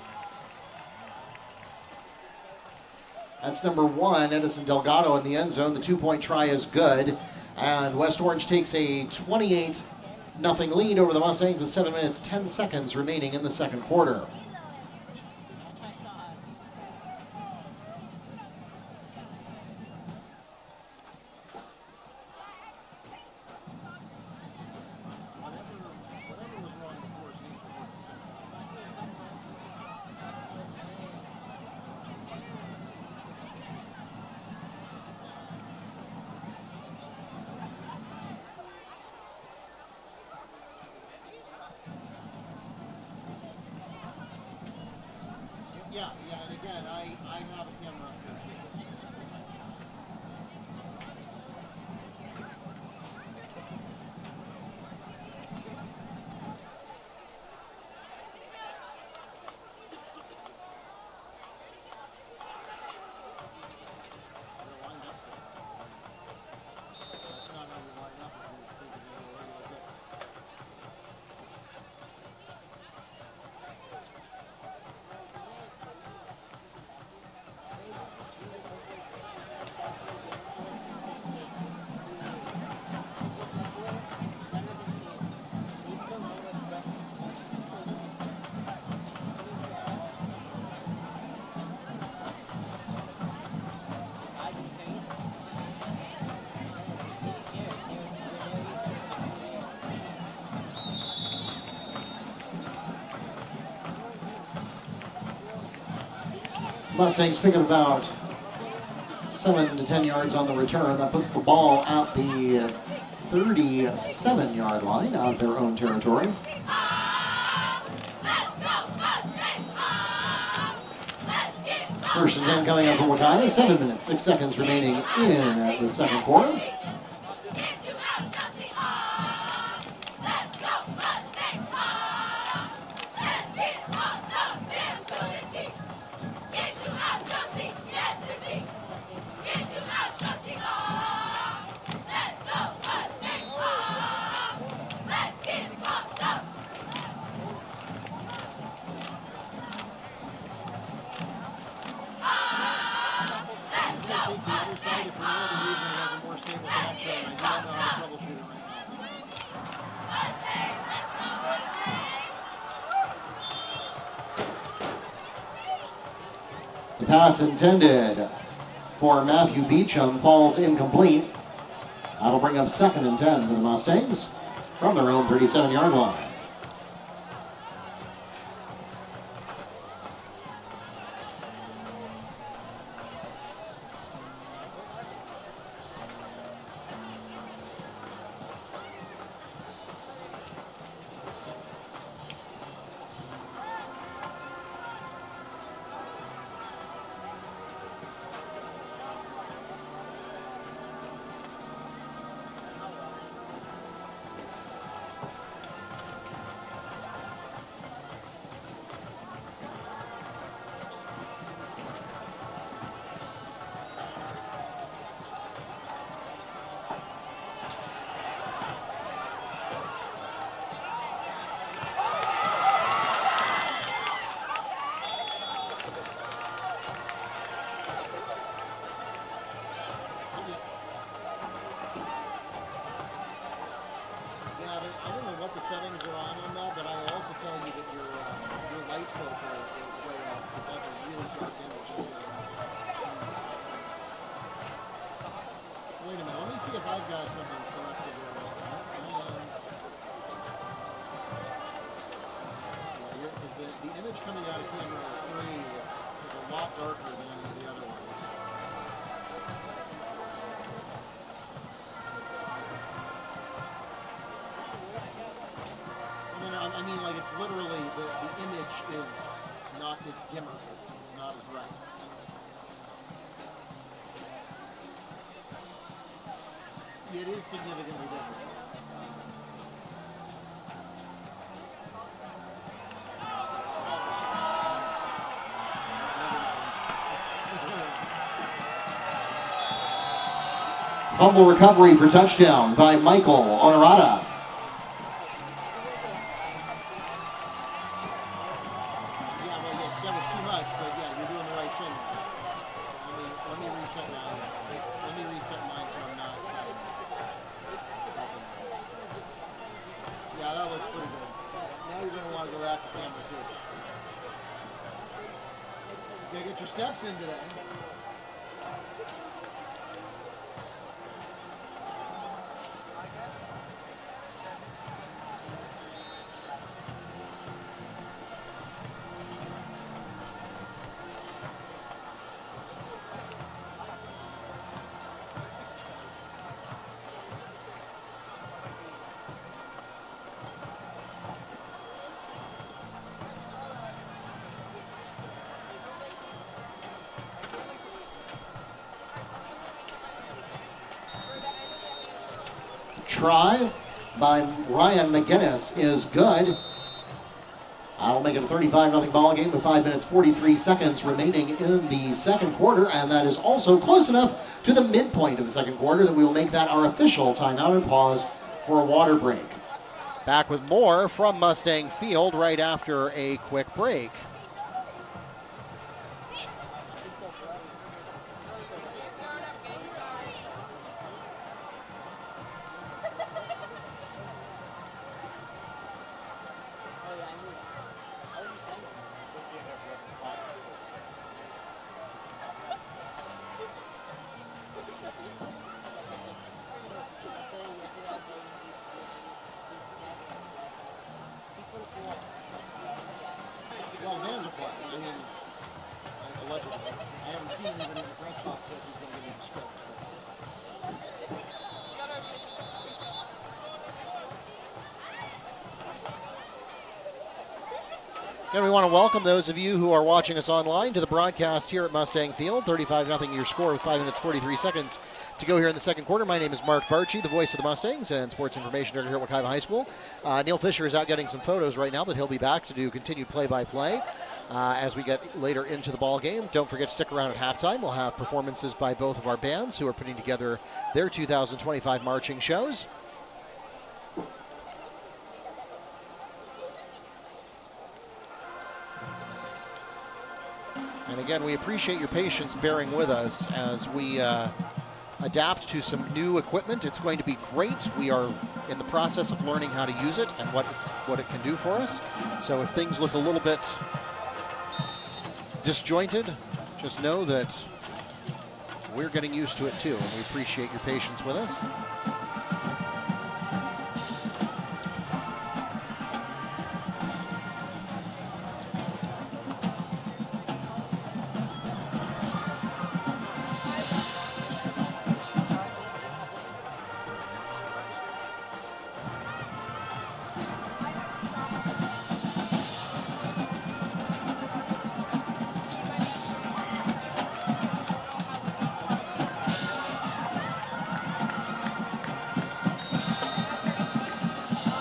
That's number 1, Edison Delgado in the end zone. The 2-point try is good. And West Orange takes a 28-0 lead over the Mustangs with 7 minutes, 10 seconds remaining in the second quarter. Yeah, and again, I have a camera up here too. They're lined up for it. That's not how we line up if you're thinking of a regular kick. Mustangs pick up about 7 to 10 yards on the return. That puts the ball at the 37-yard line of their own territory. First and 10 coming up for Wekiva. 7 minutes, 6 seconds remaining in the second quarter. The pass intended for Matthew Beecham falls incomplete. That'll bring up 2nd and 10 for the Mustangs from their own 37-yard line. see if I've got something corrected here. Because the image coming out of camera 3 is a lot darker than any of the other ones. No, I mean, like, it's literally, the image is not, it's dimmer. It's not as bright. It is significantly different. Fumble recovery for touchdown by Michael Honorata. Yeah, well, yes, that was too much, but yeah, you're doing the right thing. Let me reset mine. Let me reset mine so I'm not. Yeah, that looks pretty good. Now you're going to want to go back to camera too. You got to get your steps in today. Try by Ryan McGinnis is good. That'll make it a 35-0 ball game with 5 minutes 43 seconds remaining in the second quarter, and that is also close enough to the midpoint of the second quarter that we will make that our official timeout and pause for a water break. Back with more from Mustang Field right after a quick break. Well, Vans are playing. I mean, allegedly. I haven't seen anybody in the press box yet who's going to give me the script. And we want to welcome those of you who are watching us online to the broadcast here at Mustang Field. 35-0 your score with 5 minutes 43 seconds to go here in the second quarter. My name is Mark Varsity, the voice of the Mustangs and sports information director here at Wekiva High School. Neil Fisher is out getting some photos right now, but he'll be back to do continued play-by-play as we get later into the ball game. Don't forget to stick around at halftime. We'll have performances by both of our bands who are putting together their 2025 marching shows. And again, we appreciate your patience bearing with us as we adapt to some new equipment. It's going to be great. We are in the process of learning how to use it and what it can do for us. So if things look a little bit disjointed, just know that we're getting used to it too, and we appreciate your patience with us.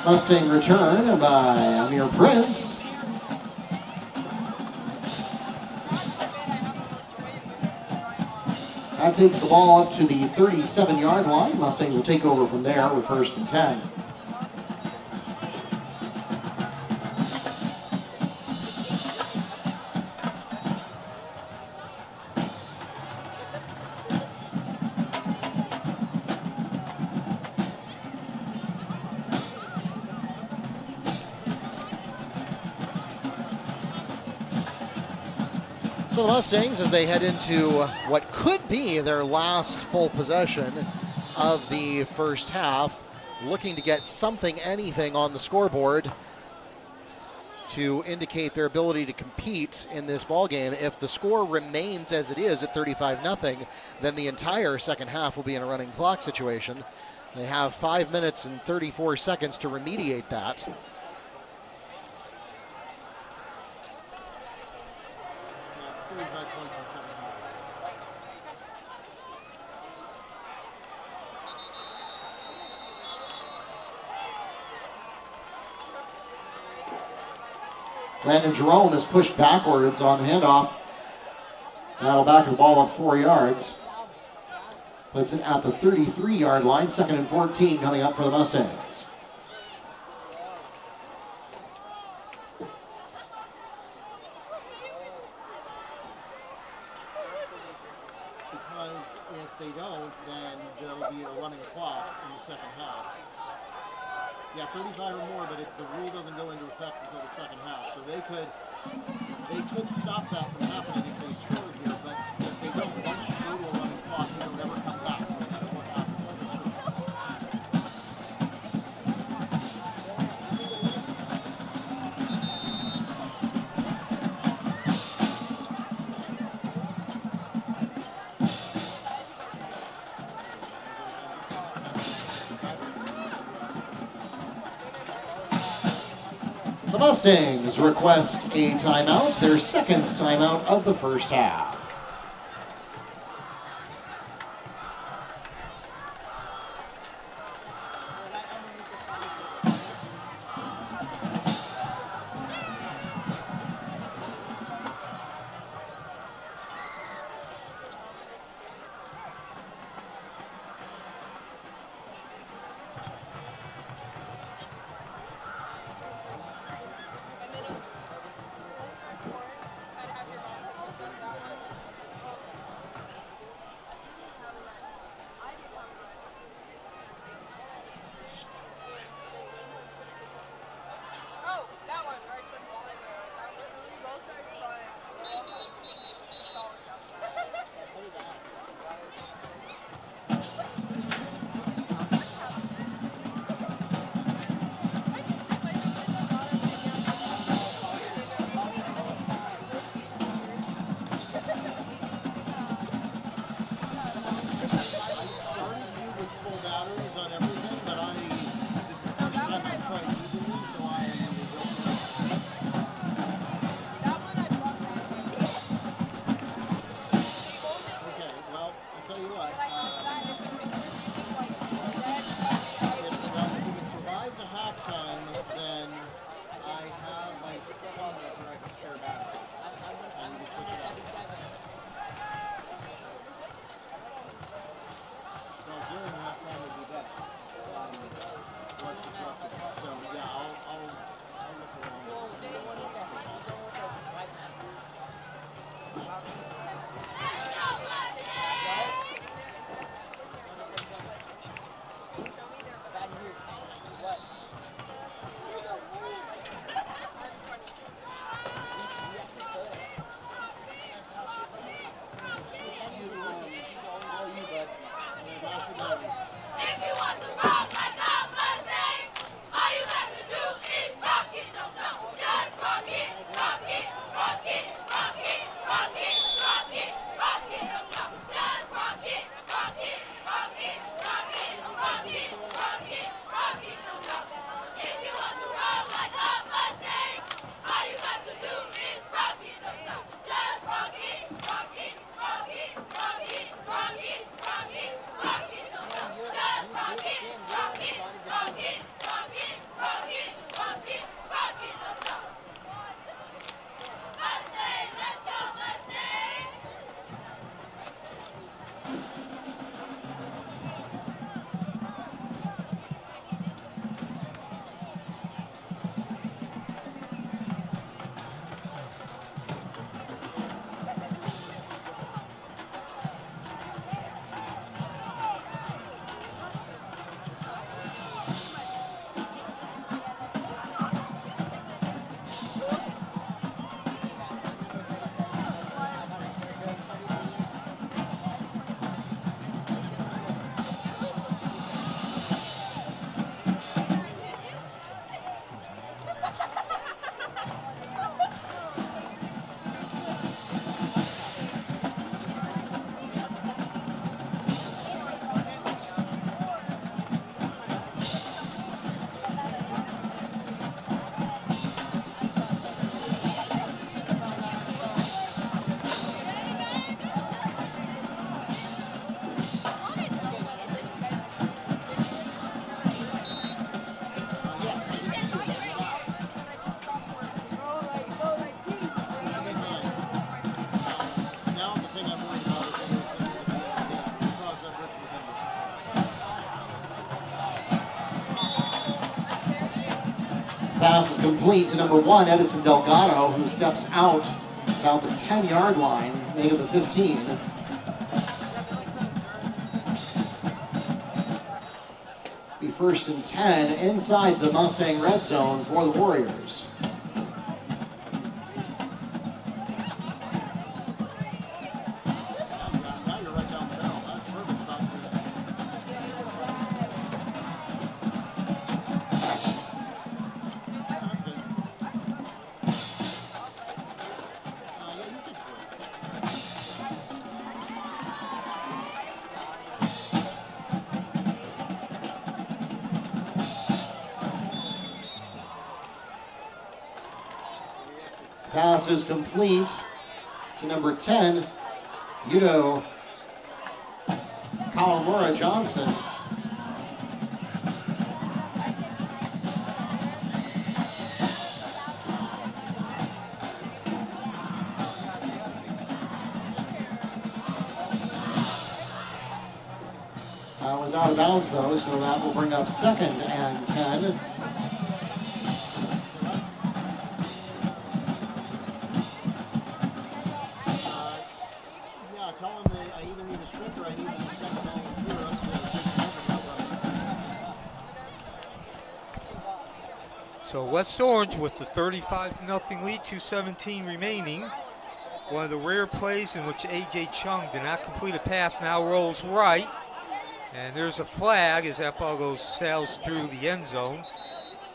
Mustang return by Amir Prince. That takes the ball up to the 37-yard line. Mustangs will take over from there with 1st and 10. So the Mustangs, as they head into what could be their last full possession of the first half, looking to get something, anything on the scoreboard to indicate their ability to compete in this ball game. If the score remains as it is at 35-0, then the entire second half will be in a running clock situation. They have 5 minutes and 34 seconds to remediate that. That's 35 points in the second half. Landon Jerome is pushed backwards on the handoff. That'll back the ball up 4 yards. Puts it at the 33-yard line. 2nd and 14 coming up for the Mustangs. Because if they don't, then there'll be a running clock in the second half. Yeah, 35 or more, but the rule doesn't go into effect until the second half. So they could stop that from happening if they score here, but if they don't, once you go to a running clock, you don't ever come back no matter what happens to the score. The Mustangs request a timeout, their second timeout of the first half. pass is complete to number 1, Edison Delgado, who steps out about the 10-yard line, making the 15. Be first and 10 inside the Mustang red zone for the Warriors. Pass is complete to number 10, Yudo Kawamura Johnson. Was out of bounds though, so that will bring up 2nd and 10. So West Orange with the 35-0 lead, 2:17 remaining. One of the rare plays in which A.J. Chung did not complete a pass, now rolls right. And there's a flag as that ball sails through the end zone.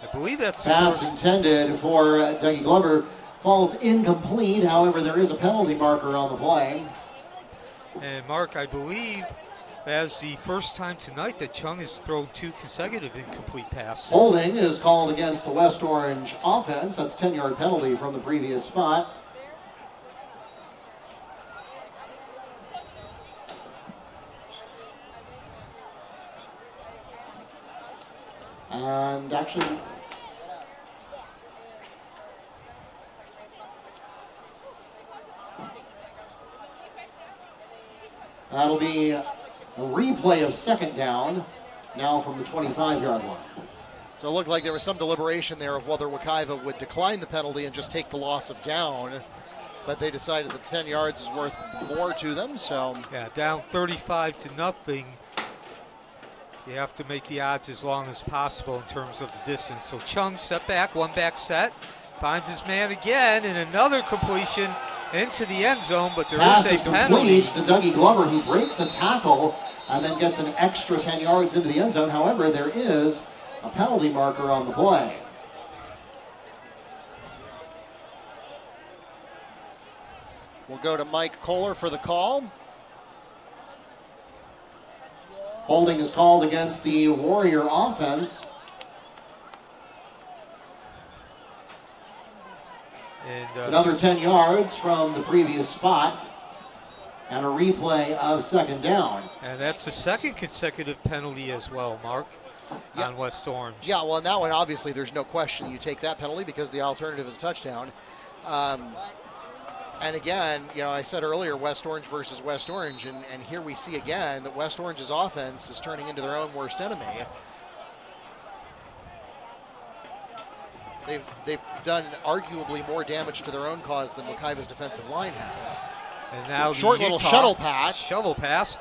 I believe that's the pass first intended for Dougie Glover falls incomplete. However, there is a penalty marker on the play. And Mark, I believe that's the first time tonight that Chung has thrown 2 consecutive incomplete passes. Holding is called against the West Orange offense. That's a 10-yard penalty from the previous spot. And actually, that'll be a replay of 2nd down, now from the 25-yard line. So it looked like there was some deliberation there of whether Wekiva would decline the penalty and just take the loss of down, but they decided that 10 yards is worth more to them, so. Yeah, down 35-0. You have to make the odds as long as possible in terms of the distance. So Chung set back, 1-back set, finds his man again, and another completion into the end zone, but there is a penalty. Pass is complete to Dougie Glover, who breaks a tackle and then gets an extra 10 yards into the end zone. However, there is a penalty marker on the play. We'll go to Mike Kohler for the call. Holding is called against the Warrior offense. And It's another 10 yards from the previous spot. And a replay of 2nd down. And that's the 2nd consecutive penalty as well, Mark, on West Orange. Yeah, well, in that one, obviously, there's no question you take that penalty because the alternative is a touchdown. And again, you know, I said earlier, West Orange versus West Orange, and here we see again that West Orange's offense is turning into their own worst enemy. They've done arguably more damage to their own cause than Wekiva's defensive line has. And now short little shuttle pass. Shovel pass,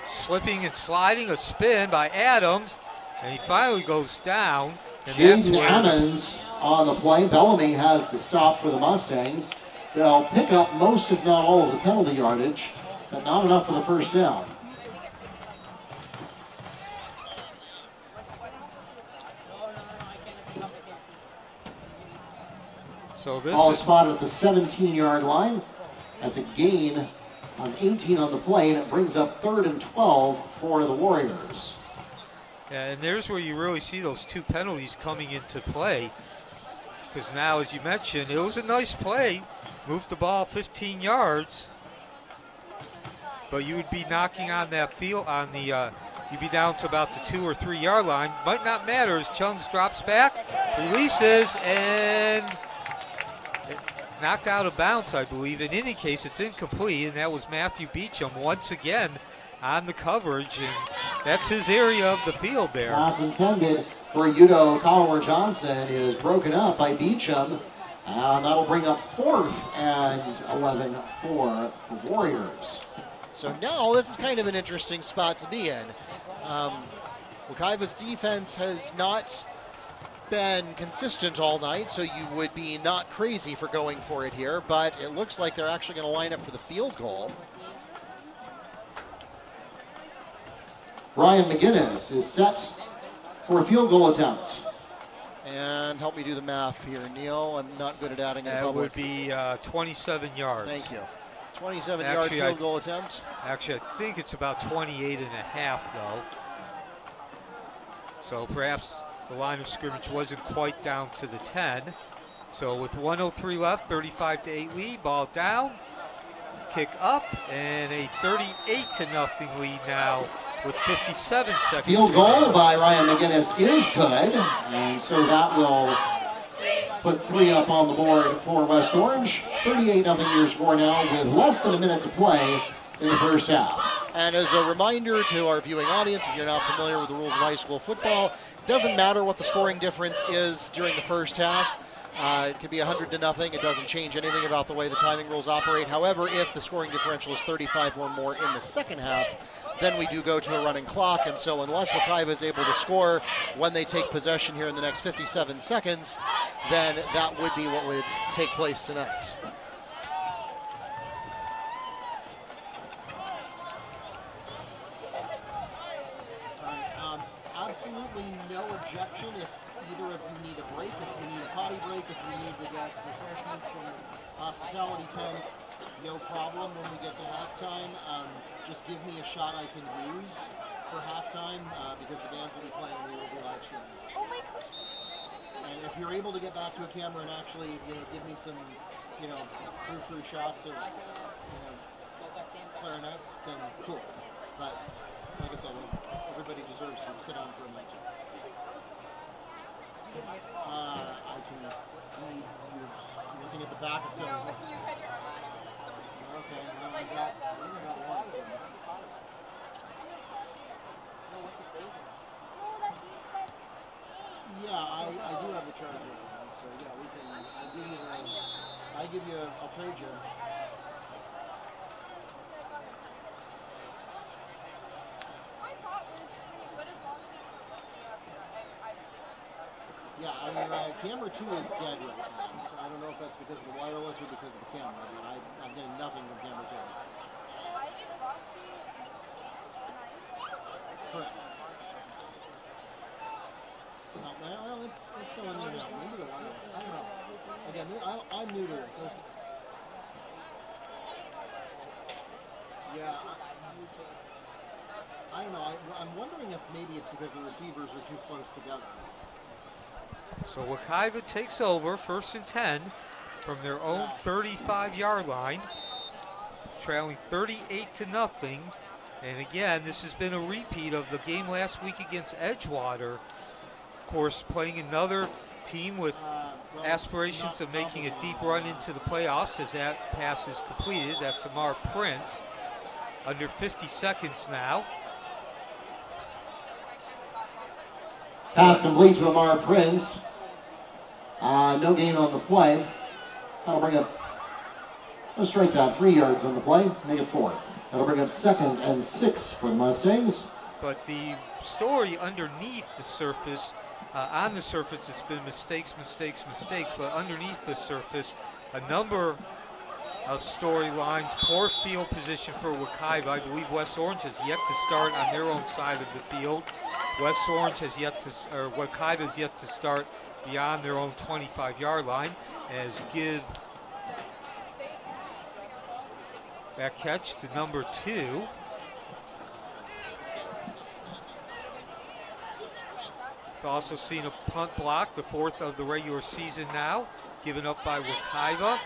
slipping and sliding, a spin by Adams, and he finally goes down. And Jaden Ammons on the play. Bellamy has the stop for the Mustangs. They'll pick up most, if not all, of the penalty yardage, but not enough for the 1st down. So this Ball is spotted at the 17-yard line. That's a gain of 18 on the play, and it brings up 3rd and 12 for the Warriors. and there's where you really see those 2 penalties coming into play. Because now, as you mentioned, it was a nice play. Moved the ball 15 yards. But you would be knocking on that field, you'd be down to about the 2 or 3 yard line. Might not matter as Chung drops back, releases, and knocked out of bounds, I believe. In any case, it's incomplete, and that was Matthew Beecham once again on the coverage, and that's his area of the field there. Pass intended for Udo Collier Johnson is broken up by Beecham. And that'll bring up 4th and 11 for the Warriors. So now this is kind of an interesting spot to be in. Wekiva's defense has not been consistent all night, so you would be not crazy for going for it here, but it looks like they're actually going to line up for the field goal. Ryan McGinnis is set for a field goal attempt. And help me do the math here, Neil. I'm not good at adding in That public. would be 27 yards. Thank you. 27-yard field goal attempt. Actually, I think it's about 28 and a half, though. So perhaps the line of scrimmage wasn't quite down to the 10. So with 1:03 left, 35-8 lead, ball down, kick up, and a 38-0 lead now with 57 seconds. Field goal by Ryan McGinnis is good, and so that will put 3 up on the board for West Orange. 38-0 your score now with less than a minute to play in the first half. And as a reminder to our viewing audience, if you're not familiar with the rules of high school football, it doesn't matter what the scoring difference is during the first half. It could be 100-0. It doesn't change anything about the way the timing rules operate. However, if the scoring differential is 35 or more in the second half, then we do go to a running clock. And so unless Wekiva is able to score when they take possession here in the next 57 seconds, then that would be what would take place tonight. Absolutely no objection if either of you need a break, if you need a potty break, if you need to get refreshments from hospitality tent, no problem when we get to halftime. Just give me a shot I can use for halftime because the bands will be playing and we will be live streaming. And if you're able to get back to a camera and actually, give me some, frou-frou shots of, clarinets, then cool. But like I said, everybody deserves to sit down for a minute. I can see you're looking at the back of something. No, you had your arm around it. Okay, no, I got one. Yeah, I do have the charger, so yeah, we can. I'll trade you. Yeah, I mean, camera 2 is dead right now, so I don't know if that's because of the wireless or because of the camera, but I'm getting nothing from camera 2. Correct. Well, it's going in and out. Maybe the wireless. I don't know. Again, I'm new to this. Yeah. I don't know. I'm wondering if maybe it's because the receivers are too close together. So Wekiva takes over 1st and 10 from their own 35-yard line, trailing 38-0. And again, this has been a repeat of the game last week against Edgewater. Of course, playing another team with aspirations of making a deep run into the playoffs as that pass is completed. That's Amar Prince. Under 50 seconds now. Pass complete to Amar Prince. No gain on the play. That'll bring up, let's strike that, 3 yards on the play, make it 4. That'll bring up 2nd and 6 for the Mustangs. But the story underneath the surface, on the surface it's been mistakes, but underneath the surface, a number of storylines. Poor field position for Wekiva. I believe West Orange has yet to start on their own side of the field. West Orange has yet to, or Wekiva has yet to start beyond their own 25-yard line, as give that catch to number 2. It's also seen a punt block, the 4th of the regular season now, given up by Wekiva.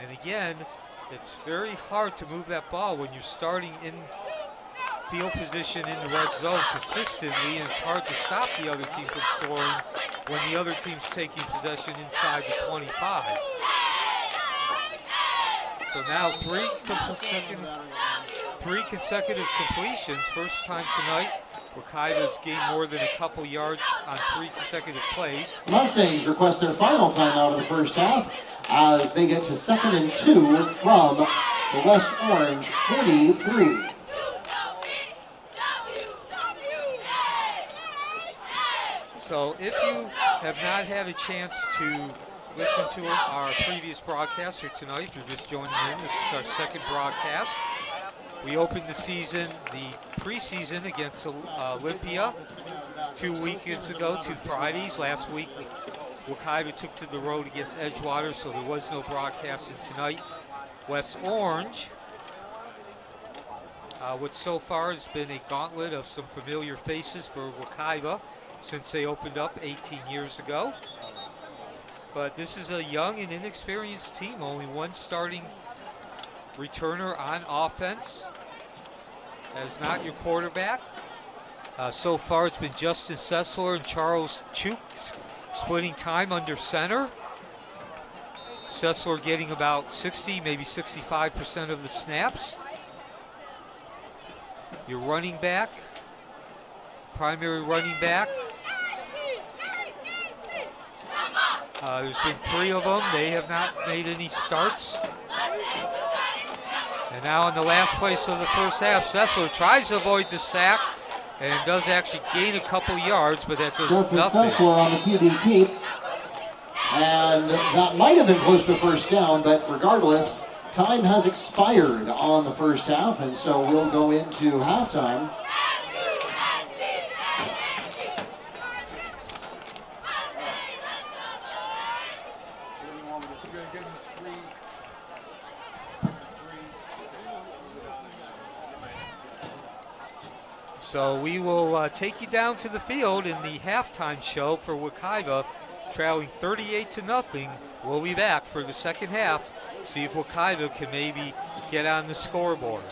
And again, it's very hard to move that ball when you're starting in field position in the red zone consistently, and it's hard to stop the other team from scoring when the other team's taking possession inside the 25. So now three consecutive completions, first time tonight Wekiva's gained more than a couple yards on 3 consecutive plays. Mustangs request their final timeout of the first half as they get to 2nd and 2 from the West Orange 43. So if you have not had a chance to listen to our previous broadcast or tonight, if you're just joining in, this is our second broadcast. We opened the season, the preseason against Olympia 2 weekends ago, 2 Fridays. Last week, Wekiva took to the road against Edgewater, so there was no broadcasting tonight. West Orange, which so far has been a gauntlet of some familiar faces for Wekiva since they opened up 18 years ago. But this is a young and inexperienced team, only one starting returner on offense. That is not your quarterback. So far it's been Justin Sessler and Charles Chuk splitting time under center. Sessler getting about 60, maybe 65% of the snaps. Your running back, primary running back. There's been 3 of them. They have not made any starts. And now in the last place of the first half, Sessler tries to avoid the sack and does actually gain a couple yards, but that does nothing. Sessler on the QB keep. And that might have been close to a first down, but regardless, time has expired on the first half, and so we'll go into halftime. So we will take you down to the field in the halftime show for Wekiva, trailing 38-0. We'll be back for the second half, see if Wekiva can maybe get on the scoreboard.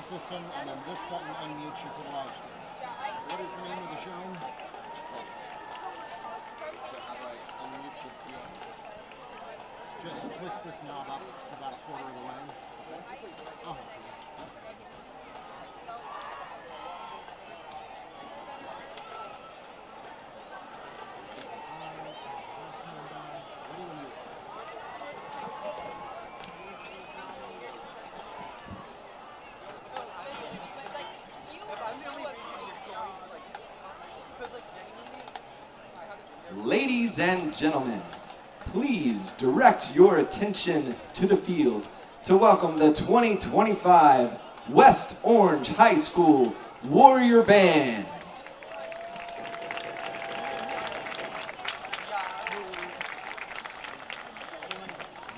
System, and then this button unmutes you for the live stream. What is the name of the show? Just twist this knob up to about a quarter of the way. Oh. Ladies and gentlemen, please direct your attention to the field to welcome the 2025 West Orange High School Warrior Band.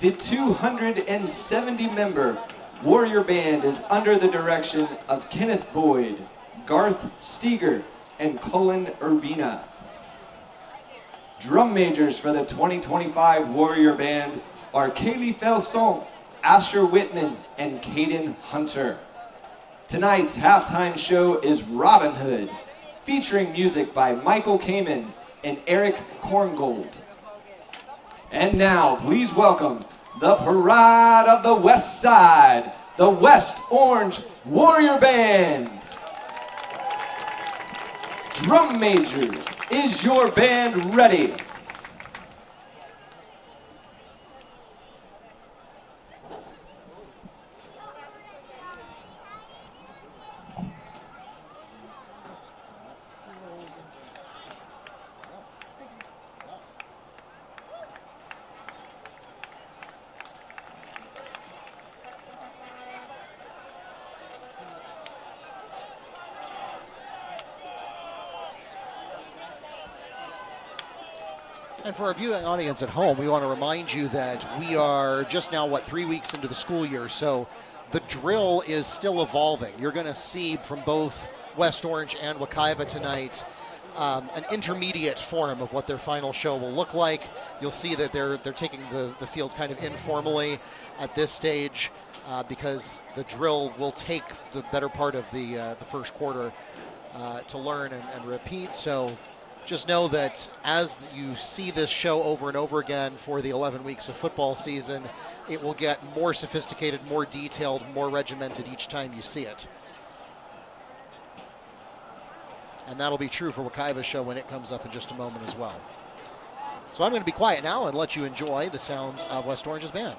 The 270-member Warrior Band is under the direction of Kenneth Boyd, Garth Steger, and Cullen Urbina. Drum majors for the 2025 Warrior Band are Kaylee Felson, Asher Whitman, and Caden Hunter. Tonight's halftime show is Robin Hood, featuring music by Michael Kamen and Eric Korngold. And now, please welcome the Pride of the West Side, the West Orange Warrior Band. Drum majors, is your band ready? And for our viewing audience at home, we want to remind you that we are just now, 3 weeks into the school year, so the drill is still evolving. You're going to see from both West Orange and Wekiva tonight an intermediate form of what their final show will look like. You'll see that they're taking the field kind of informally at this stage because the drill will take the better part of the first quarter to learn and repeat. So just know that as you see this show over and over again for the 11 weeks of football season, it will get more sophisticated, more detailed, more regimented each time you see it. And that'll be true for Wekiva's show when it comes up in just a moment as well. So I'm going to be quiet now and let you enjoy the sounds of West Orange's band.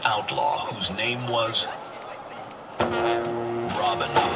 Outlaw whose name was Robin Hood.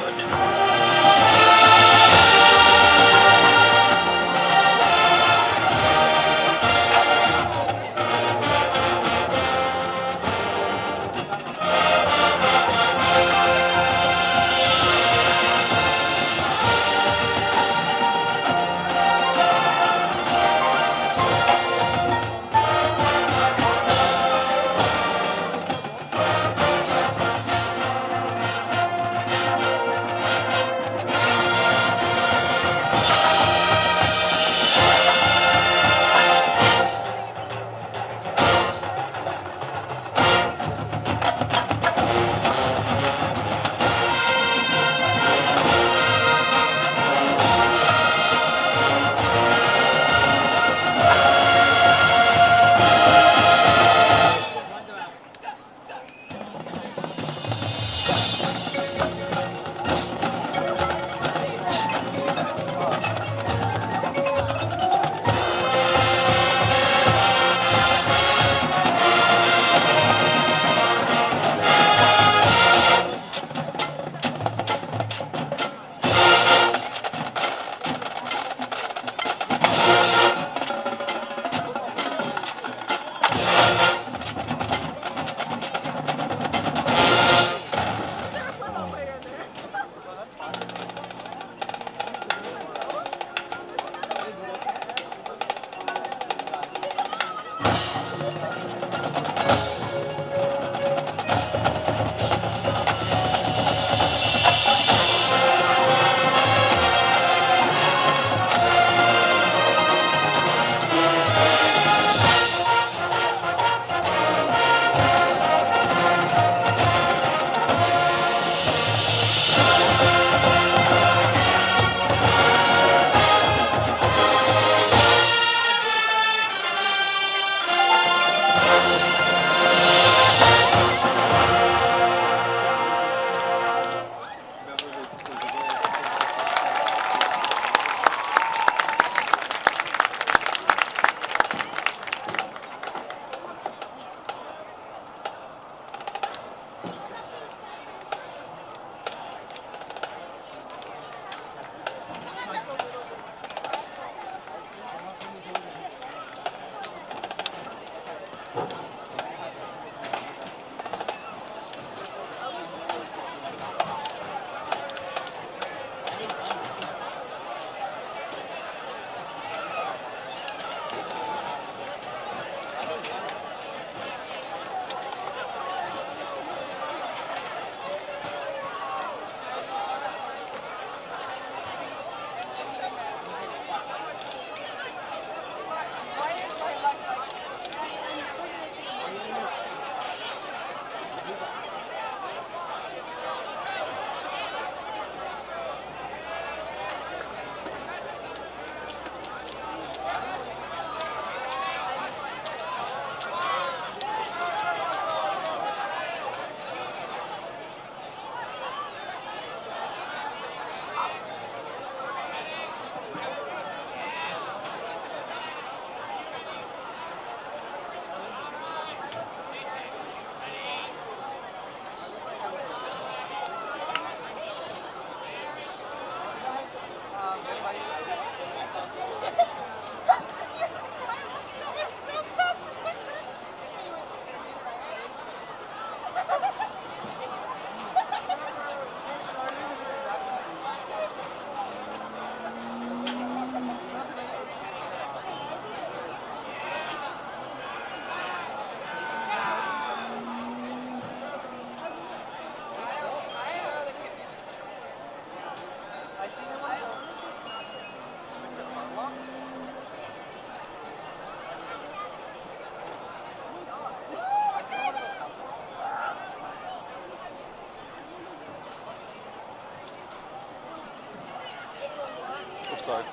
I'm sorry.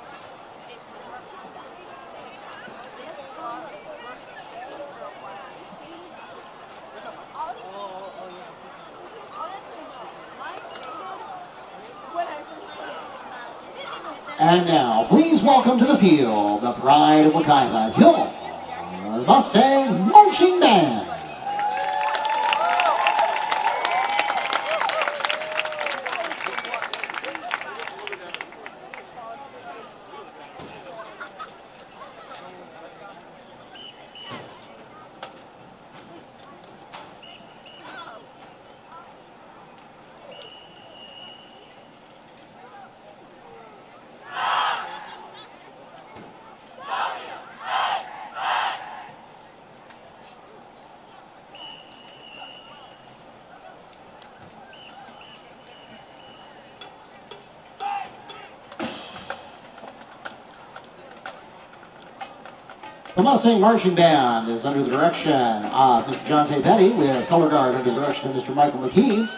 And now, please welcome to the field the pride of Wekiva, your Mustang Marching Band. The Mustang Marching Band is under the direction of Mr. John T. Petty, with color guard under the direction of Mr. Michael McKee.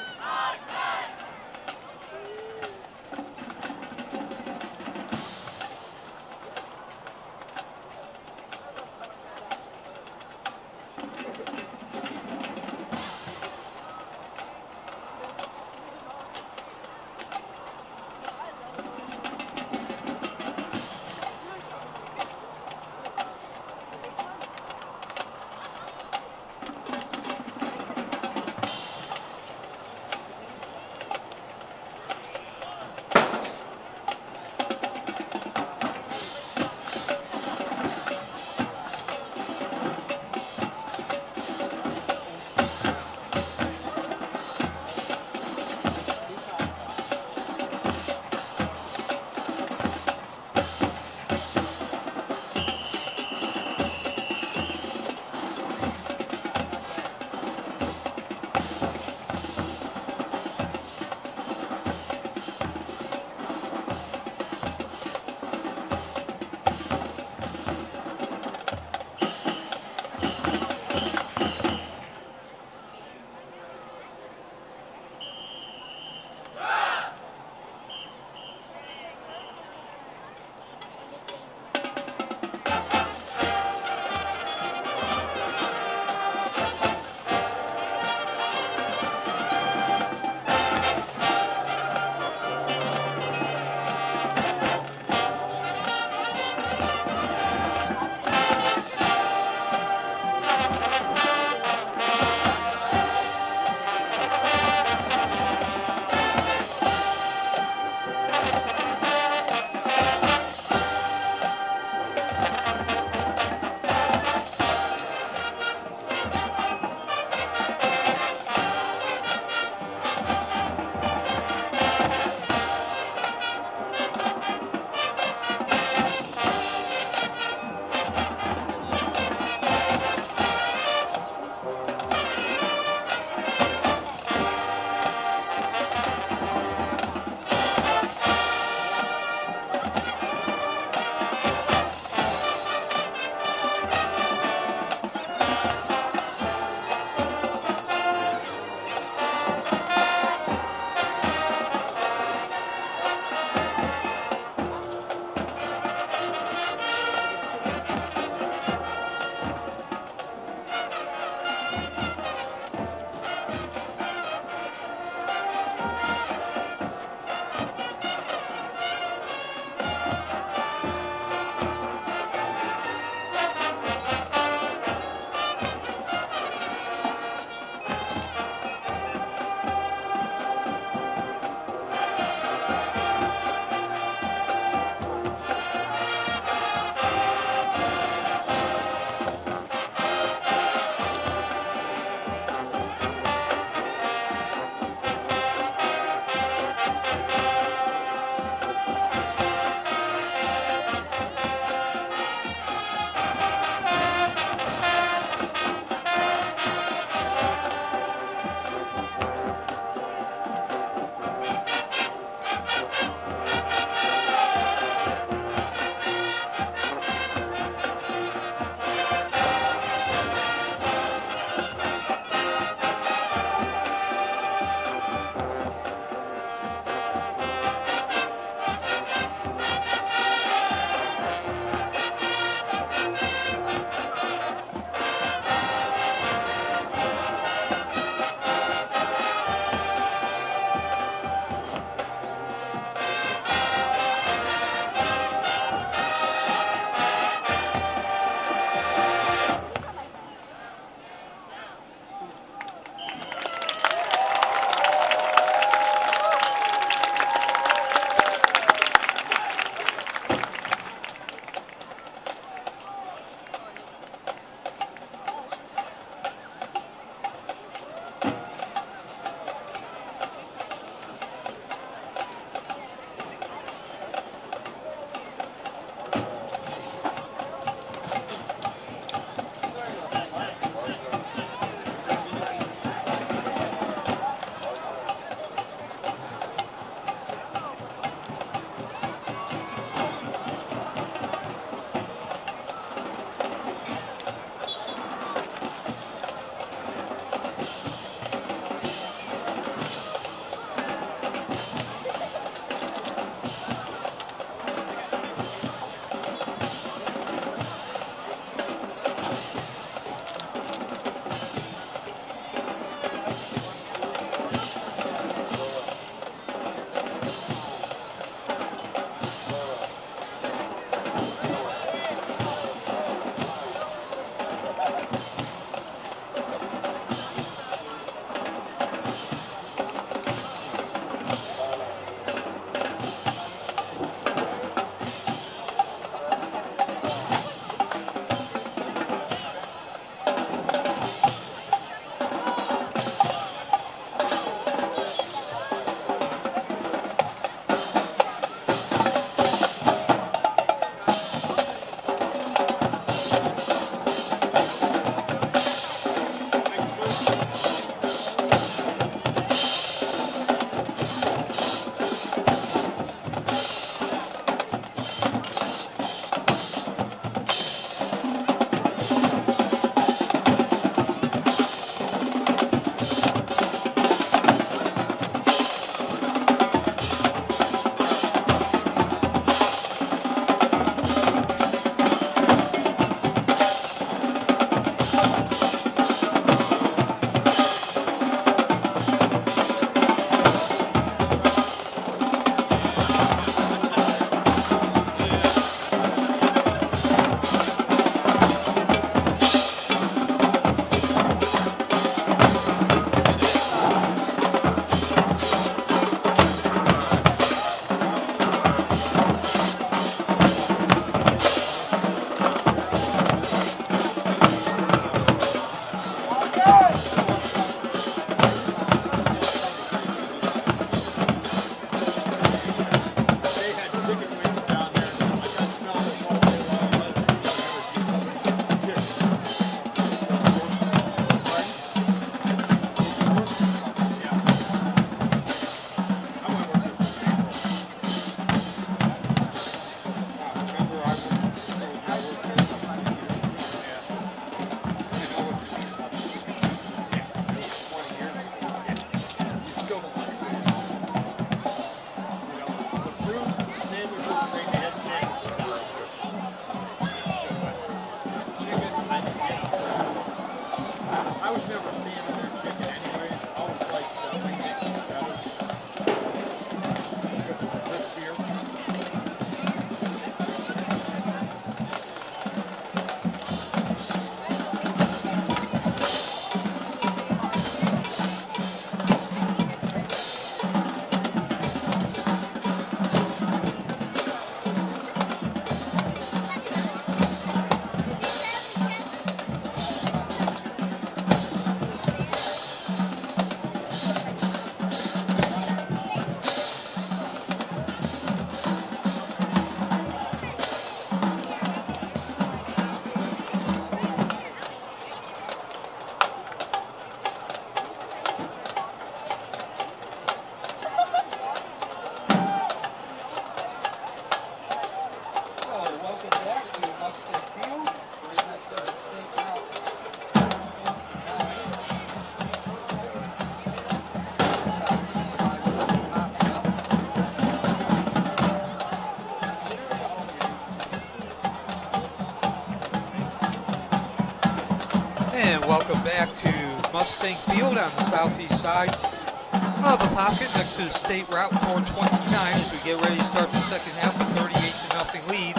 Welcome back to Mustang Field on the southeast side of the pocket next to the State Route 429 as we get ready to start the second half, a 38-0 lead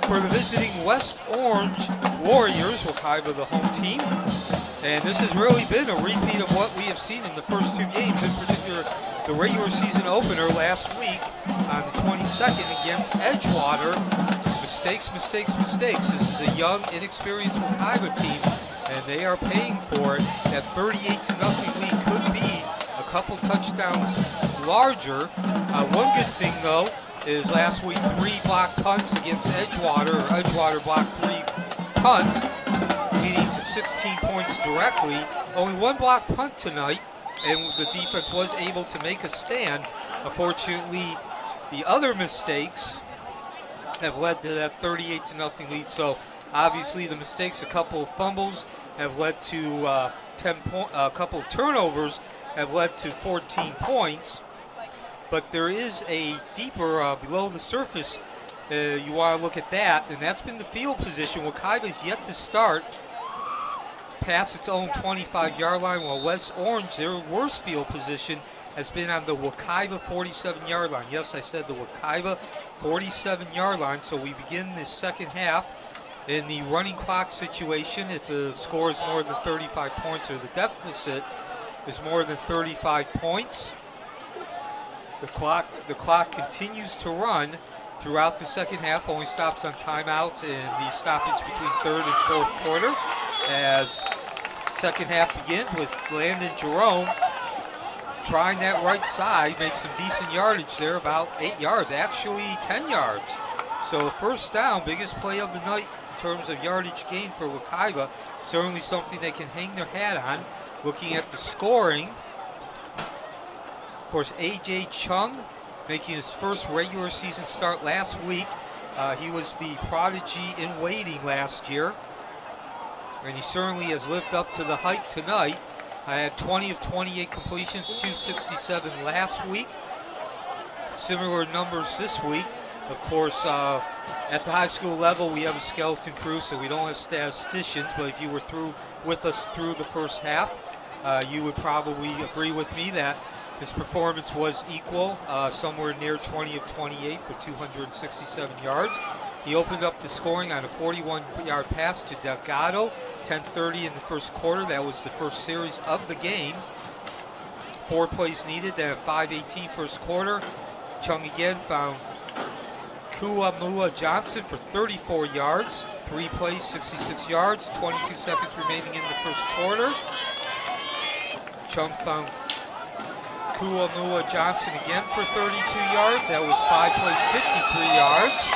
for the visiting West Orange Warriors. Wekiva, the home team. And this has really been a repeat of what we have seen in the first two games, in particular the regular season opener last week on the 22nd against Edgewater. Mistakes, mistakes, mistakes. This is a young, inexperienced Wekiva team, and they are paying for it. That 38-0 lead could be a couple touchdowns larger. One good thing, though, is last week 3 blocked punts against Edgewater, or Edgewater blocked 3 punts, leading to 16 points directly. Only 1 blocked punt tonight, and the defense was able to make a stand. Unfortunately, the other mistakes have led to that 38-0 lead. So obviously the mistakes, a couple of fumbles, have led to a couple of turnovers have led to 14 points. But there is a deeper below the surface. You want to look at that, and that's been the field position. Wekiva is yet to start past its own 25-yard line, while West Orange, their worst field position, has been on the Wekiva 47-yard line. Yes, I said the Wekiva 47-yard line. So we begin this second half in the running clock situation. If the score is more than 35 points, or the deficit is more than 35 points, the clock continues to run throughout the second half. Only stops on timeouts and the stoppage between third and fourth quarter, as second half begins with Landon Jerome trying that right side, makes some decent yardage there, about 8 yards, actually 10 yards. So first down, biggest play of the night in terms of yardage gain for Wekiva. Certainly something they can hang their hat on. Looking at the scoring, of course, A.J. Chung making his first regular season start last week. He was the prodigy in waiting last year, and he certainly has lived up to the hype tonight. I had 20 of 28 completions, 267 last week. Similar numbers this week. Of course, at the high school level, we have a skeleton crew, so we don't have statisticians, but if you were through with us through the first half, you would probably agree with me that his performance was equal, somewhere near 20 of 28 for 267 yards. He opened up the scoring on a 41-yard pass to Delgado, 10:30 in the first quarter. That was the first series of the game. 4 plays needed, then a 5:18 first quarter. Chung again found Kuamua Johnson for 34 yards. 3 plays, 66 yards, 22 seconds remaining in the first quarter. Chung found Kuamua Johnson again for 32 yards. That was 5 plays, 53 yards.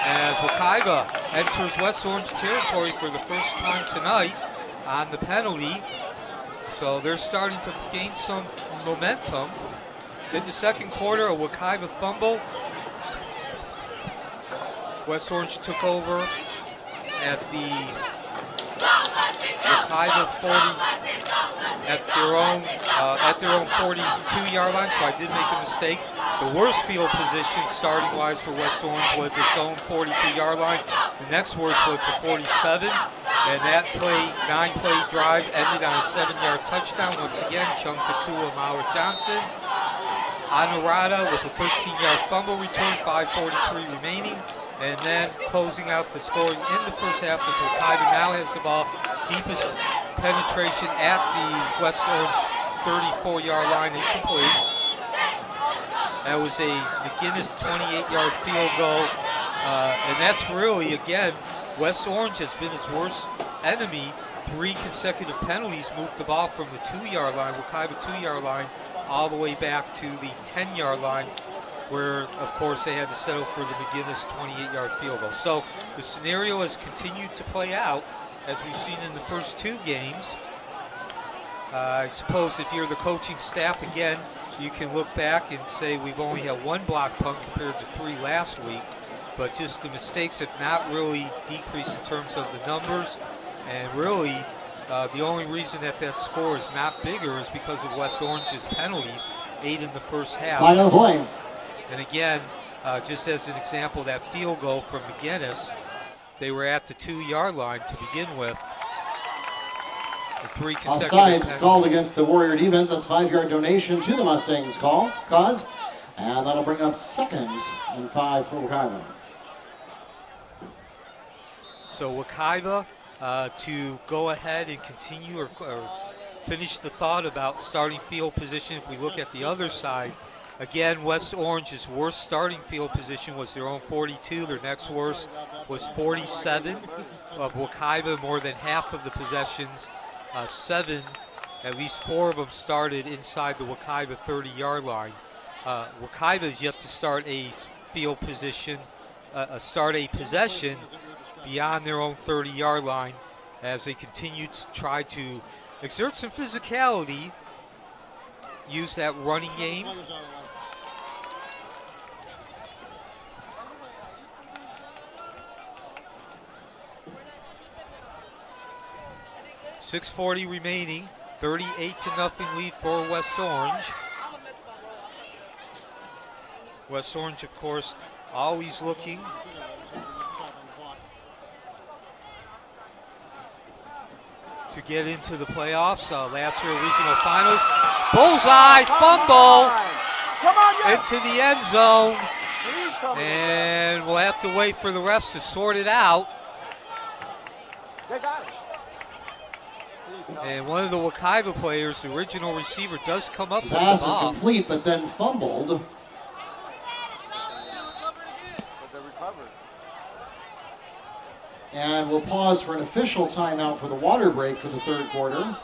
As Wekiva enters West Orange territory for the first time tonight on the penalty. So they're starting to gain some momentum. In the second quarter, a Wekiva fumble. West Orange took over at the Wekiva 40, at their own 42-yard line, so I did make a mistake. The worst field position starting-wise for West Orange was its own 42-yard line. The next worst was the 47, and that 9-play drive ended on a 7-yard touchdown. Once again, Chung to Kuamua Johnson. Anurada with a 13-yard fumble return, 5:43 remaining. And then closing out the scoring in the first half as Wekiva now has the ball. Deepest penetration at the West Orange 34-yard line, incomplete. That was a McGinnis 28-yard field goal. And that's really, again, West Orange has been its worst enemy. 3 consecutive penalties moved the ball from the 2-yard line, Wekiva 2-yard line, all the way back to the 10-yard line, where, of course, they had to settle for the McGinnis 28-yard field goal. So the scenario has continued to play out, as we've seen in the first 2 games. I suppose if you're the coaching staff, again, you can look back and say we've only had 1 block punt compared to 3 last week, but just the mistakes have not really decreased in terms of the numbers, and really the only reason that score is not bigger is because of West Orange's penalties, 8 in the first half. Final play. And again, just as an example, that field goal from McGinnis, they were at the 2-yard line to begin with. And 3 consecutive Offsides penalties. called against the Warrior defense. That's 5-yard donation to the Mustangs cause. And that'll bring up 2nd and 5 for Wekiva. So Wekiva to go ahead and continue or finish the thought about starting field position. If we look at the other side, again, West Orange's worst starting field position was their own 42. Their next worst was 47. Of Wekiva, more than half of the possessions, 7, at least 4 of them started inside the Wekiva 30-yard line. Wekiva is yet to start a field position, start a possession beyond their own 30-yard line as they continue to try to exert some physicality, use that running game. .640 remaining, 38-0 lead for West Orange. West Orange, of course, always looking to get into the playoffs. Last year, regional finals. Bullseye, fumble into the end zone. And we'll have to wait for the refs to sort it out. And one of the Wekiva players, the original receiver, does come up with the Pass is ball. complete, but then fumbled. And we'll pause for an official timeout for the water break for the 3rd quarter.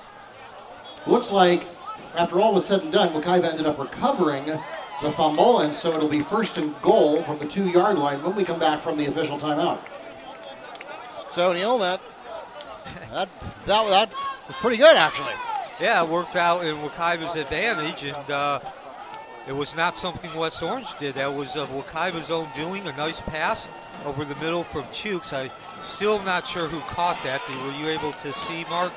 Looks like, after all was said and done, Wekiva ended up recovering the fumble, and so it'll be 1st and goal from the 2-yard line when we come back from the official timeout. So, Neil, that was pretty good, actually. Yeah, it worked out in Wekiva's advantage, and it was not something West Orange did. That was of Wekiva's own doing, a nice pass over the middle from Chooks. I still not sure who caught that. Were you able to see, Mark?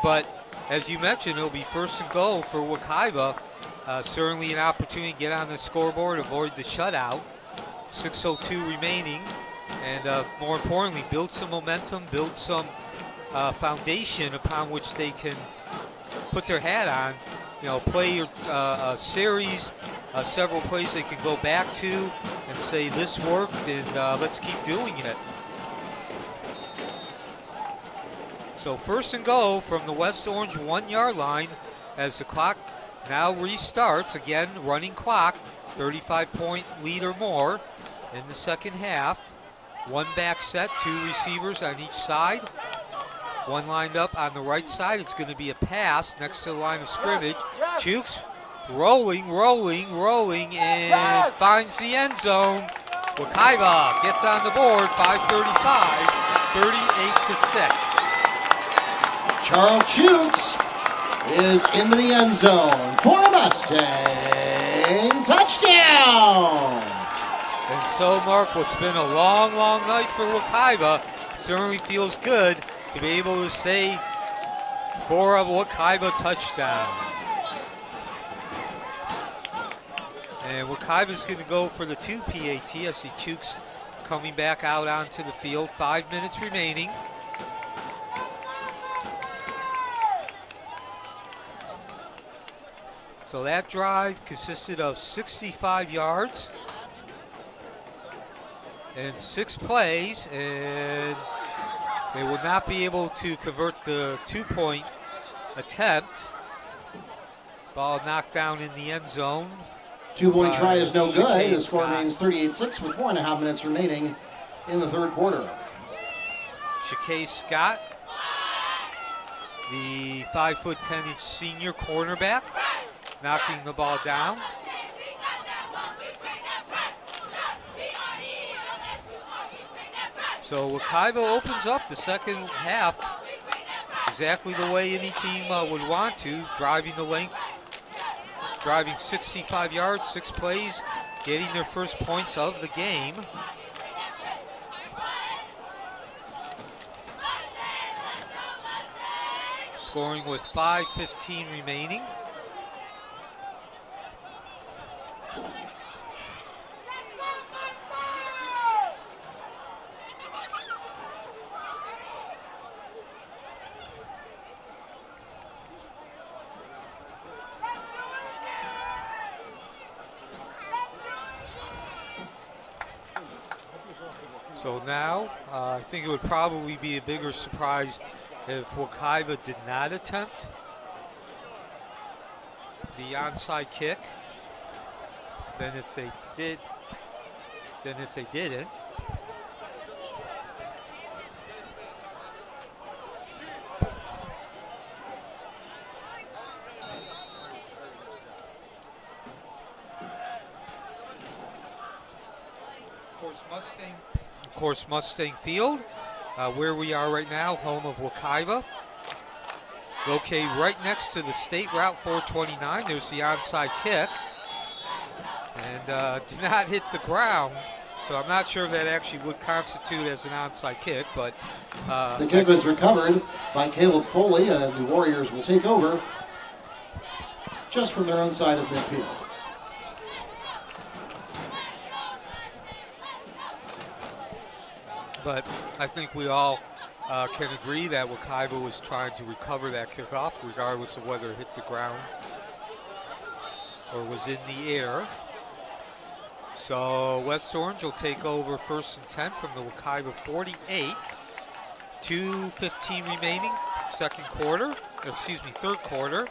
But as you mentioned, it'll be 1st and goal for Wekiva. Certainly an opportunity to get on the scoreboard, avoid the shutout. 6:02 remaining, and more importantly, build some momentum, build some foundation upon which they can put their hat on. You know, play a series, several plays they can go back to and say this worked, and let's keep doing it. So 1st and goal from the West Orange 1-yard line as the clock now restarts. Again, running clock, 35-point lead or more in the 2nd half. 1 back set, 2 receivers on each side. 1 lined up on the right side. It's going to be a pass next to the line of scrimmage. Chooks rolling, and finds the end zone. Wekiva gets on the board, 5:35, 38-6. Charles Chooks is into the end zone for a Mustang touchdown. And so, Mark, what's been a long night for Wekiva certainly feels good to be able to say for a Wekiva touchdown. And Wekiva's going to go for the 2 PAT. I see Chooks coming back out onto the field. 5 minutes remaining. So that drive consisted of 65 yards and 6 plays, and they will not be able to convert the 2-point attempt. Ball knocked down in the end zone. 2-point try is no good. The score Scott. remains 38-6 with 4.5 minutes remaining in the 3rd quarter. Shakay Scott, the 5'10" senior cornerback, knocking the ball down. So Wekiva opens up the 2nd half exactly the way any team would want to, driving the length, driving 65 yards, 6 plays, getting their first points of the game. Scoring with 5:15 remaining. So now, I think it would probably be a bigger surprise if Wekiva did not attempt the onside kick than if they didn't. Of course, Mustang Field, where we are right now, home of Wekiva. Located right next to the State Route 429. There's the onside kick. And did not hit the ground. So I'm not sure if that actually would constitute as an onside kick, but... the kick was recovered by Caleb Foley, and the Warriors will take over just from their own side of midfield. But I think we all can agree that Wekiva was trying to recover that kickoff, regardless of whether it hit the ground or was in the air. So West Orange will take over 1st and 10 from the Wekiva 48. 2:15 remaining, third quarter.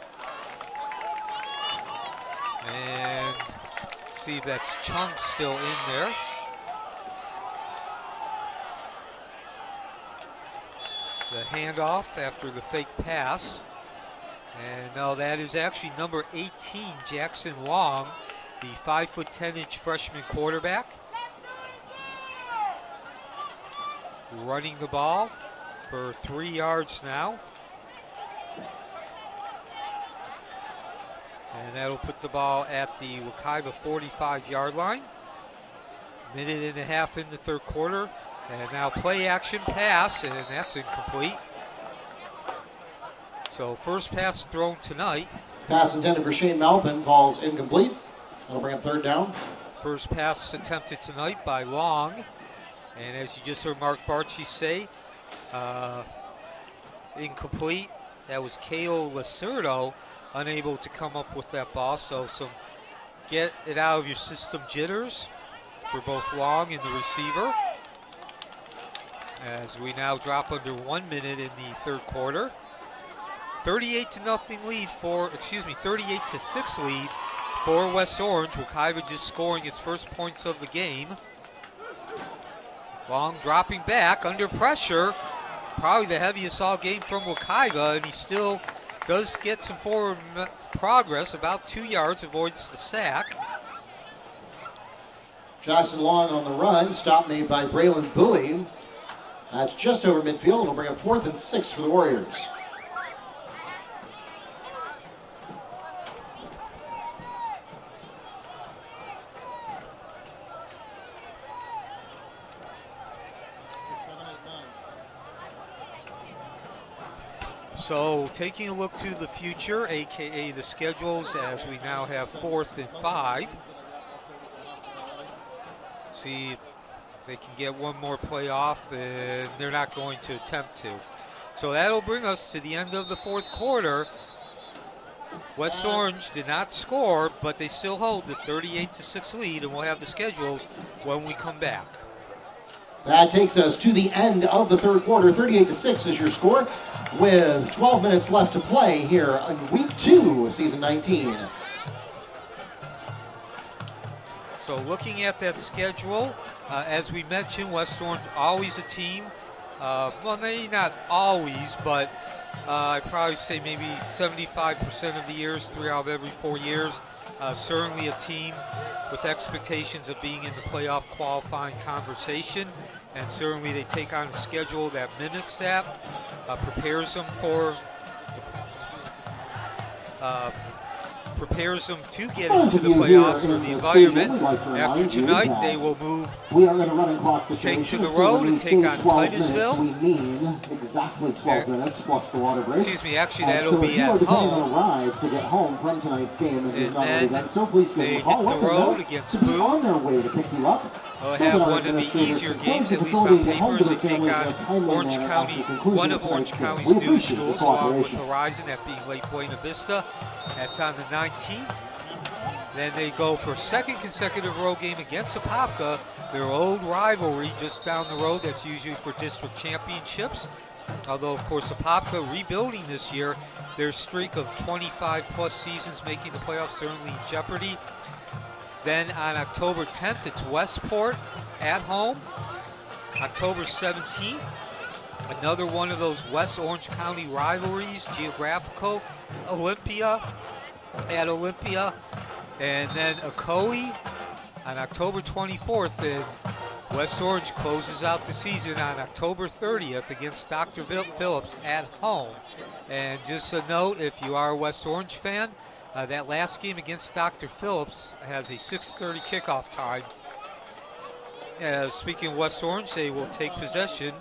And see if that's Chung still in there. The handoff after the fake pass. And now that is actually number 18, Jackson Long, the 5'10" freshman quarterback. Running the ball for 3 yards now. And that'll put the ball at the Wekiva 45-yard line. Minute and a half in the third quarter. And now play action pass, and that's incomplete. So first pass thrown tonight. Pass intended for Shane Malpin falls incomplete. That'll bring up 3rd down. First pass attempted tonight by Long. And as you just heard Mark Barchi say, incomplete. That was K.O. Lacerdo, unable to come up with that ball. So some get it out of your system jitters for both Long and the receiver. As we now drop under 1 minute in the third quarter. 38-6 lead for West Orange. Wekiva just scoring its first points of the game. Long dropping back under pressure. Probably the heaviest all game from Wekiva, and he still does get some forward progress. About 2 yards, avoids the sack. Jackson Long on the run. Stop made by Braylon Bowie. That's just over midfield. It'll bring up 4th and 6 for the Warriors. So taking a look to the future, aka the schedules, as we now have 4th and 5. See if they can get one more play off, and they're not going to attempt to. So that'll bring us to the end of the fourth quarter. West Orange did not score, but they still hold the 38-6 lead, and we'll have the schedules when we come back. That takes us to the end of the third quarter. 38-6 is your score, with 12 minutes left to play here in week 2 of season 19. So looking at that schedule, as we mentioned, West Orange always a team. Well, maybe not always, but I'd probably say maybe 75% of the years, 3 out of every 4 years. Certainly a team with expectations of being in the playoff qualifying conversation, and certainly they take on a schedule that mimics that, prepares them to get into the playoffs for the environment. After tonight, they will move, take to the road and take on Titusville. Excuse me, actually that'll be at home. And then they hit the road against Boone. They'll have one of the easier games, at least on paper, as they take on Orange County, one of Orange County's new schools, along with Horizon, that being Lake Buena Vista. That's on the 19th. Then they go for a second consecutive road game against Apopka, their old rivalry just down the road. That's usually for district championships. Although, of course, Apopka rebuilding this year, their streak of 25-plus seasons making the playoffs certainly in jeopardy. Then on October 10th, it's Westport at home. October 17th, another one of those West Orange County rivalries, geographical, Olympia at Olympia. And then Ocoee on October 24th, and West Orange closes out the season on October 30th against Dr. Phillips at home. And just a note, if you are a West Orange fan, that last game against Dr. Phillips has a 6:30 kickoff time. Speaking of West Orange, they will take possession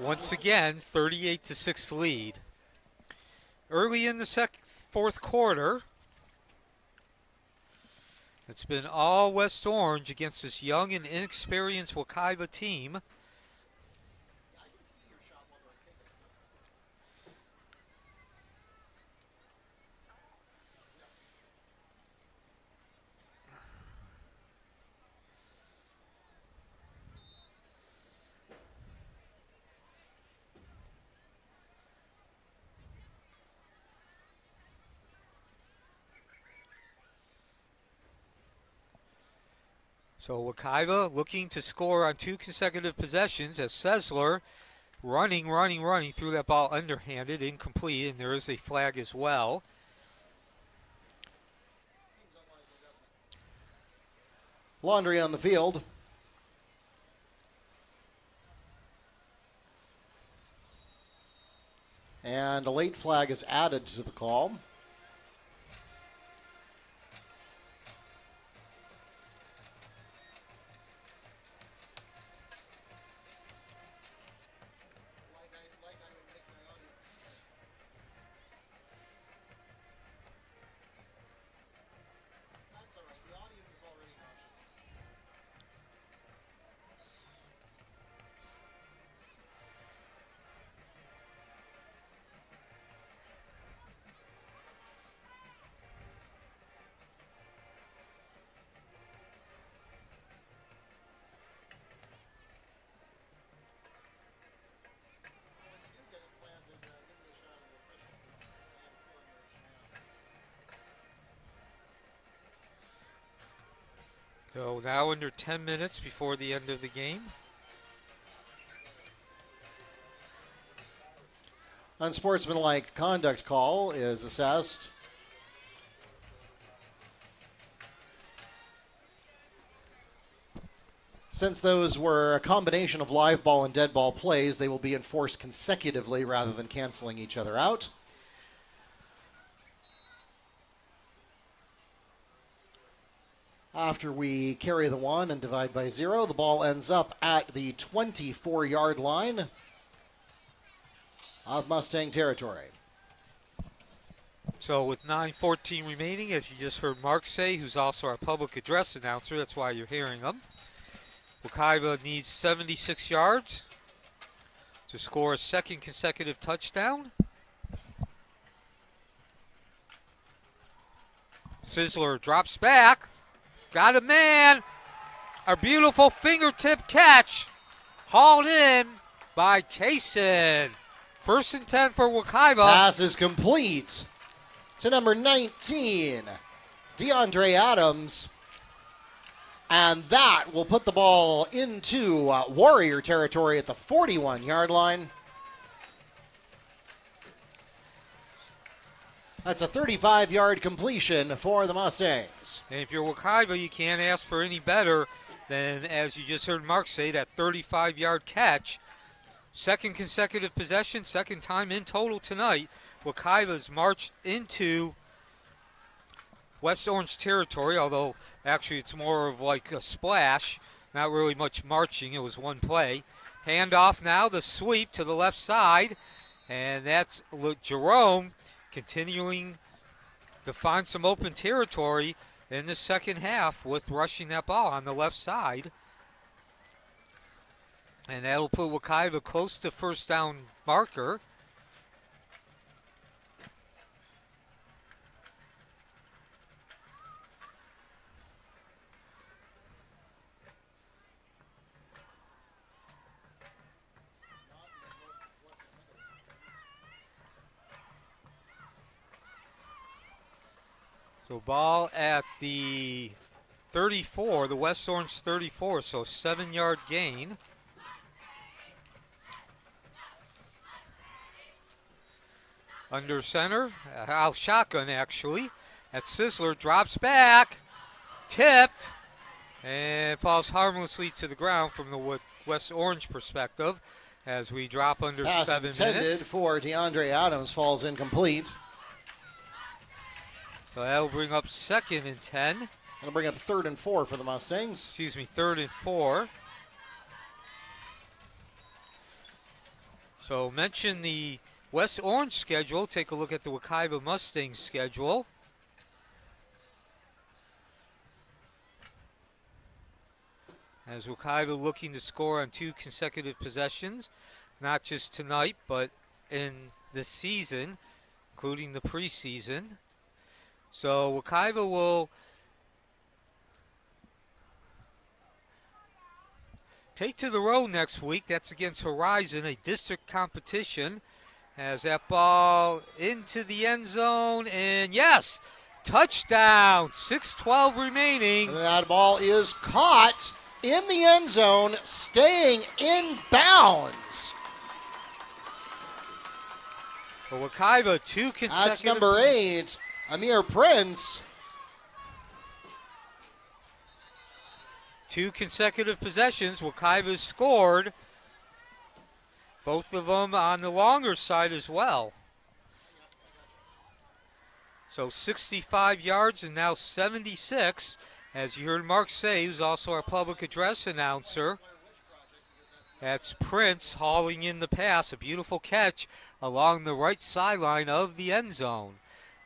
once again, 38-6 lead. Early in the fourth quarter, it's been all West Orange against this young and inexperienced Wekiva team. So Wekiva looking to score on 2 consecutive possessions as Sessler running through that ball underhanded, incomplete, and there is a flag as well. Laundry on the field. And a late flag is added to the call. So now under 10 minutes before the end of the game. Unsportsmanlike conduct call is assessed. Since those were a combination of live ball and dead ball plays, they will be enforced consecutively rather than canceling each other out. After we carry the 1 and divide by 0, the ball ends up at the 24-yard line of Mustang territory. So with 9:14 remaining, as you just heard Mark say, who's also our public address announcer, that's why you're hearing him, Wekiva needs 76 yards to score a second consecutive touchdown. Sizzler drops back. Got a man. A beautiful fingertip catch. Hauled in by Kaysen. 1st and 10 for Wekiva. Pass is complete to number 19, DeAndre Adams. And that will put the ball into Warrior territory at the 41-yard line. That's a 35-yard completion for the Mustangs. And if you're Wekiva, you can't ask for any better than, as you just heard Mark say, that 35-yard catch. Second consecutive possession, second time in total tonight. Wekiva's marched into West Orange territory, although actually it's more of like a splash. Not really much marching. It was one play. Handoff now, the sweep to the left side. And that's Jerome continuing to find some open territory in the second half with rushing that ball on the left side. And that'll put Wekiva close to first down marker. So ball at the 34, the West Orange 34, so 7-yard gain. Under center, out shotgun actually. That Sizzler drops back, tipped, and falls harmlessly to the ground from the West Orange perspective as we drop under Pass 7 intended minutes. for DeAndre Adams falls incomplete. So that'll bring up 2nd and 10. That'll bring up 3rd and 4 for the Mustangs. Excuse me, 3rd and 4. So mention the West Orange schedule. Take a look at the Wekiva Mustangs schedule. As Wekiva looking to score on 2 consecutive possessions, not just tonight, but in the season, including the preseason. So Wekiva will take to the road next week. That's against Horizon, a district competition. Has that ball into the end zone, and yes, touchdown, 6:12 remaining. And that ball is caught in the end zone, staying in bounds. For Wekiva, 2 consecutive. That's number 8, Amir Prince. 2 consecutive possessions. Wekiva scored. Both of them on the longer side as well. So 65 yards and now 76. As you heard Mark say, who's also our public address announcer. That's Prince hauling in the pass. A beautiful catch along the right sideline of the end zone.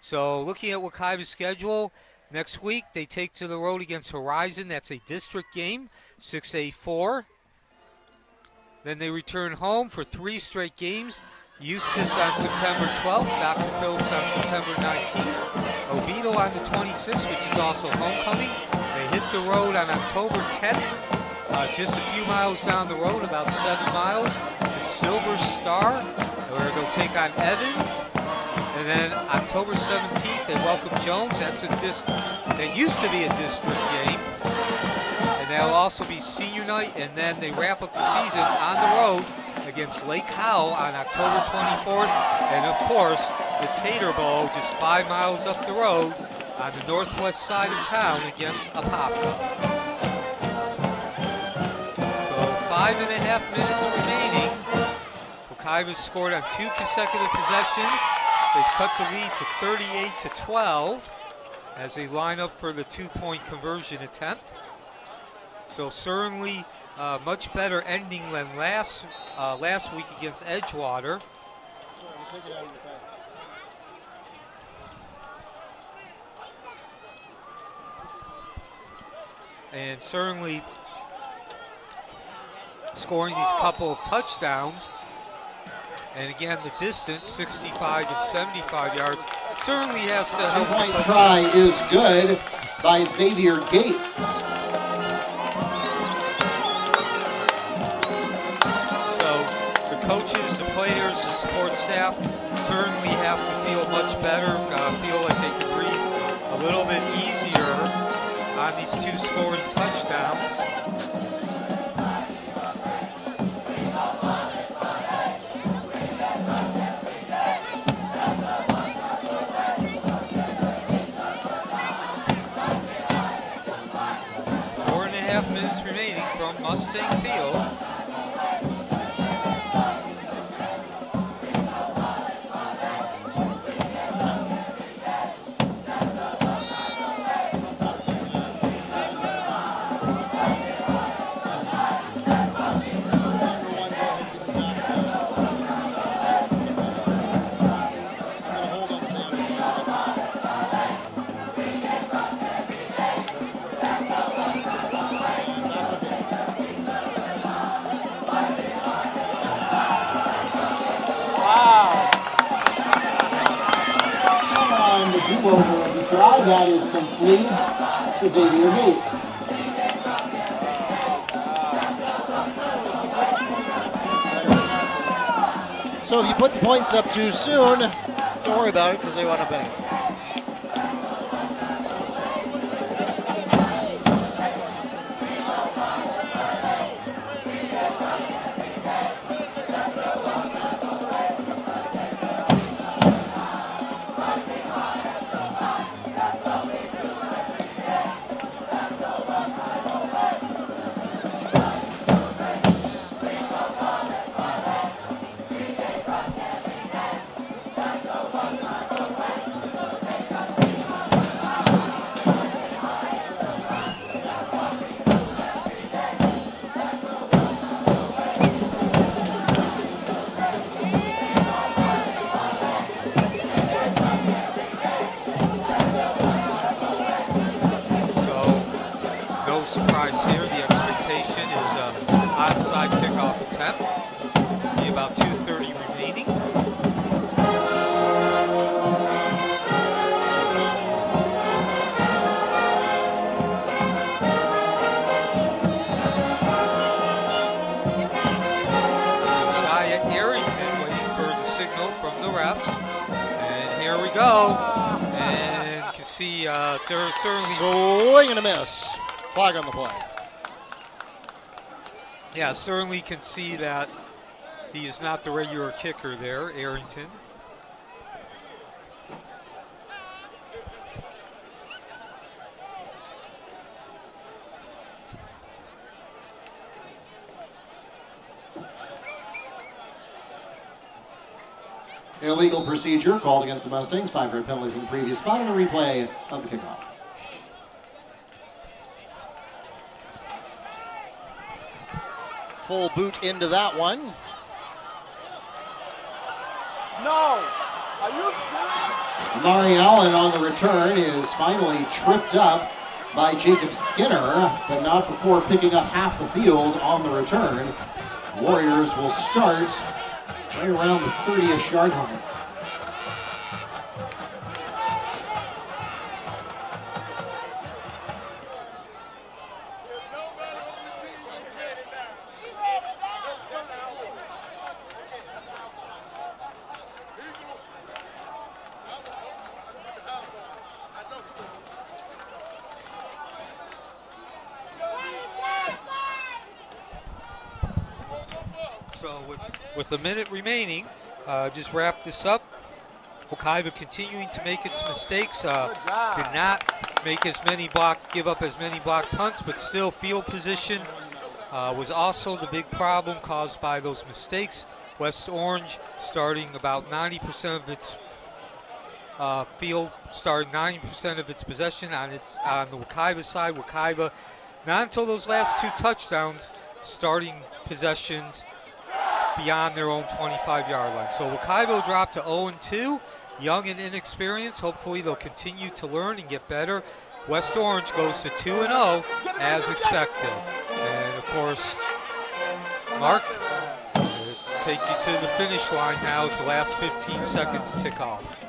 So looking at Wekiva's schedule, next week they take to the road against Horizon. That's a district game, 6A4. Then they return home for 3 straight games. Eustis on September 12th, Dr. Phillips on September 19th, Oviedo on the 26th, which is also homecoming. They hit the road on October 10th, just a few miles down the road, about 7 miles, to Silver Star, where they'll take on Evans. And then October 17th, they welcome Jones. That used to be a district game. And that'll also be senior night, and then they wrap up the season on the road against Lake Howell on October 24th. And of course, the Tater Bowl just 5 miles up the road on the northwest side of town against Apopka. So 5.5 minutes remaining. Wekiva scored on 2 consecutive possessions. They've cut the lead to 38-12 as they line up for the 2-point conversion attempt. So certainly much better ending than last week against Edgewater. And certainly scoring these couple of touchdowns. And again, the distance, 65 and 75 yards, certainly has to help. 2-point try is good by Xavier Gates. Coaches, the players, the support staff certainly have to feel much better, feel like they can breathe a little bit easier on these 2 scoring touchdowns. Four and a half minutes remaining from Mustang Field. Do-over of the try, that is complete to Xavier Gates. So if you put the points up too soon, don't worry about it because they went up anyway. no surprise here. The expectation is onside kickoff attempt. Be about 2:30 remaining. Josiah Arrington waiting for the signal from the refs. And here we go. And you can see there certainly... Swing and a miss. Flag on the play. Yeah, certainly can see that he is not the regular kicker there, Arrington. Illegal procedure called against the Mustangs. 5-yard penalty from the previous spot and a replay of the kickoff. Full boot into that one. No! Are you serious? Mari Allen on the return is finally tripped up by Jacob Skinner, but not before picking up half the field on the return. Warriors will start right around the 30-ish yard line. So with a minute remaining, just wrap this up. Wekiva continuing to make its mistakes. Did not make give up as many block punts, but still field position was also the big problem caused by those mistakes. West Orange starting about 90% of its field, starting 90% of its possession on the Wekiva side. Wekiva, not until those last two touchdowns, starting possessions beyond their own 25-yard line. So Wekiva dropped to 0-2, young and inexperienced. Hopefully they'll continue to learn and get better. West Orange goes to 2-0 as expected. And of course, Mark, take you to the finish line now as the last 15 seconds tick off.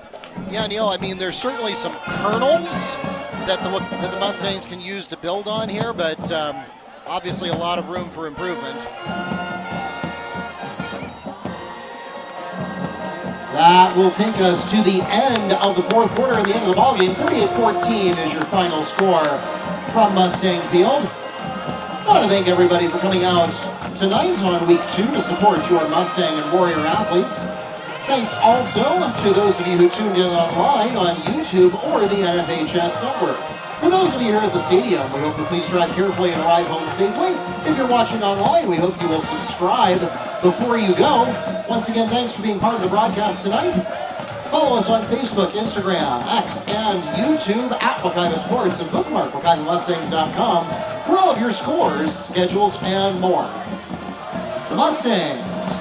Yeah, Neil, I mean, there's certainly some kernels that the Mustangs can use to build on here, but obviously a lot of room for improvement. That will take us to the end of the fourth quarter and the end of the ballgame. 38-14 is your final score from Mustang Field. I want to thank everybody for coming out tonight on week 2 to support your Mustang and Warrior athletes. Thanks also to those of you who tuned in online on YouTube or the NFHS network. For those of you here at the stadium, we hope you please drive carefully and arrive home safely. If you're watching online, we hope you will subscribe before you go. Once again, thanks for being part of the broadcast tonight. Follow us on Facebook, Instagram, X, and YouTube at Wekiva Sports, and bookmark WekivaMustangs.com for all of your scores, schedules, and more. The Mustangs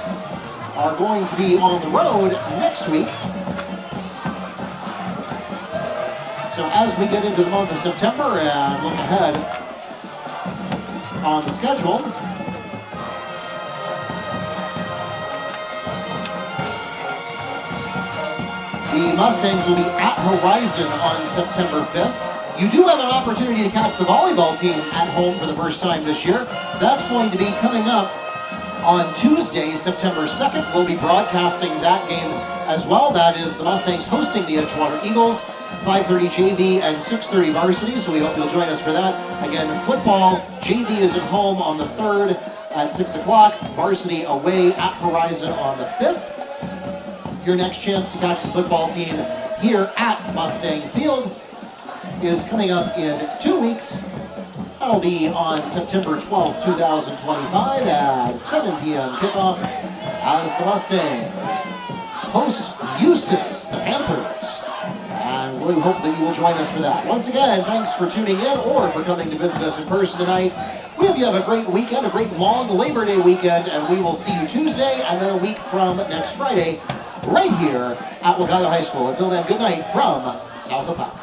are going to be on the road next week. So as we get into the month of September and look ahead on the schedule, the Mustangs will be at Horizon on September 5th. You do have an opportunity to catch the volleyball team at home for the first time this year. That's going to be coming up on Tuesday, September 2nd. We'll be broadcasting that game as well. That is the Mustangs hosting the Edgewater Eagles, 5:30 JV and 6:30 Varsity, so we hope you'll join us for that. Again, football, JV is at home on the 3rd at 6 o'clock, Varsity away at Horizon on the 5th. Your next chance to catch the football team here at Mustang Field is coming up in 2 weeks. That'll be on September 12th, 2025 at 7 p.m. kickoff as the Mustangs host Eustis, the Panthers. And we hope that you will join us for that. Once again, thanks for tuning in or for coming to visit us in person tonight. We hope you have a great weekend, a great long Labor Day weekend, and we will see you Tuesday and then a week from next Friday right here at Wekiva High School. Until then, good night from South of Pop.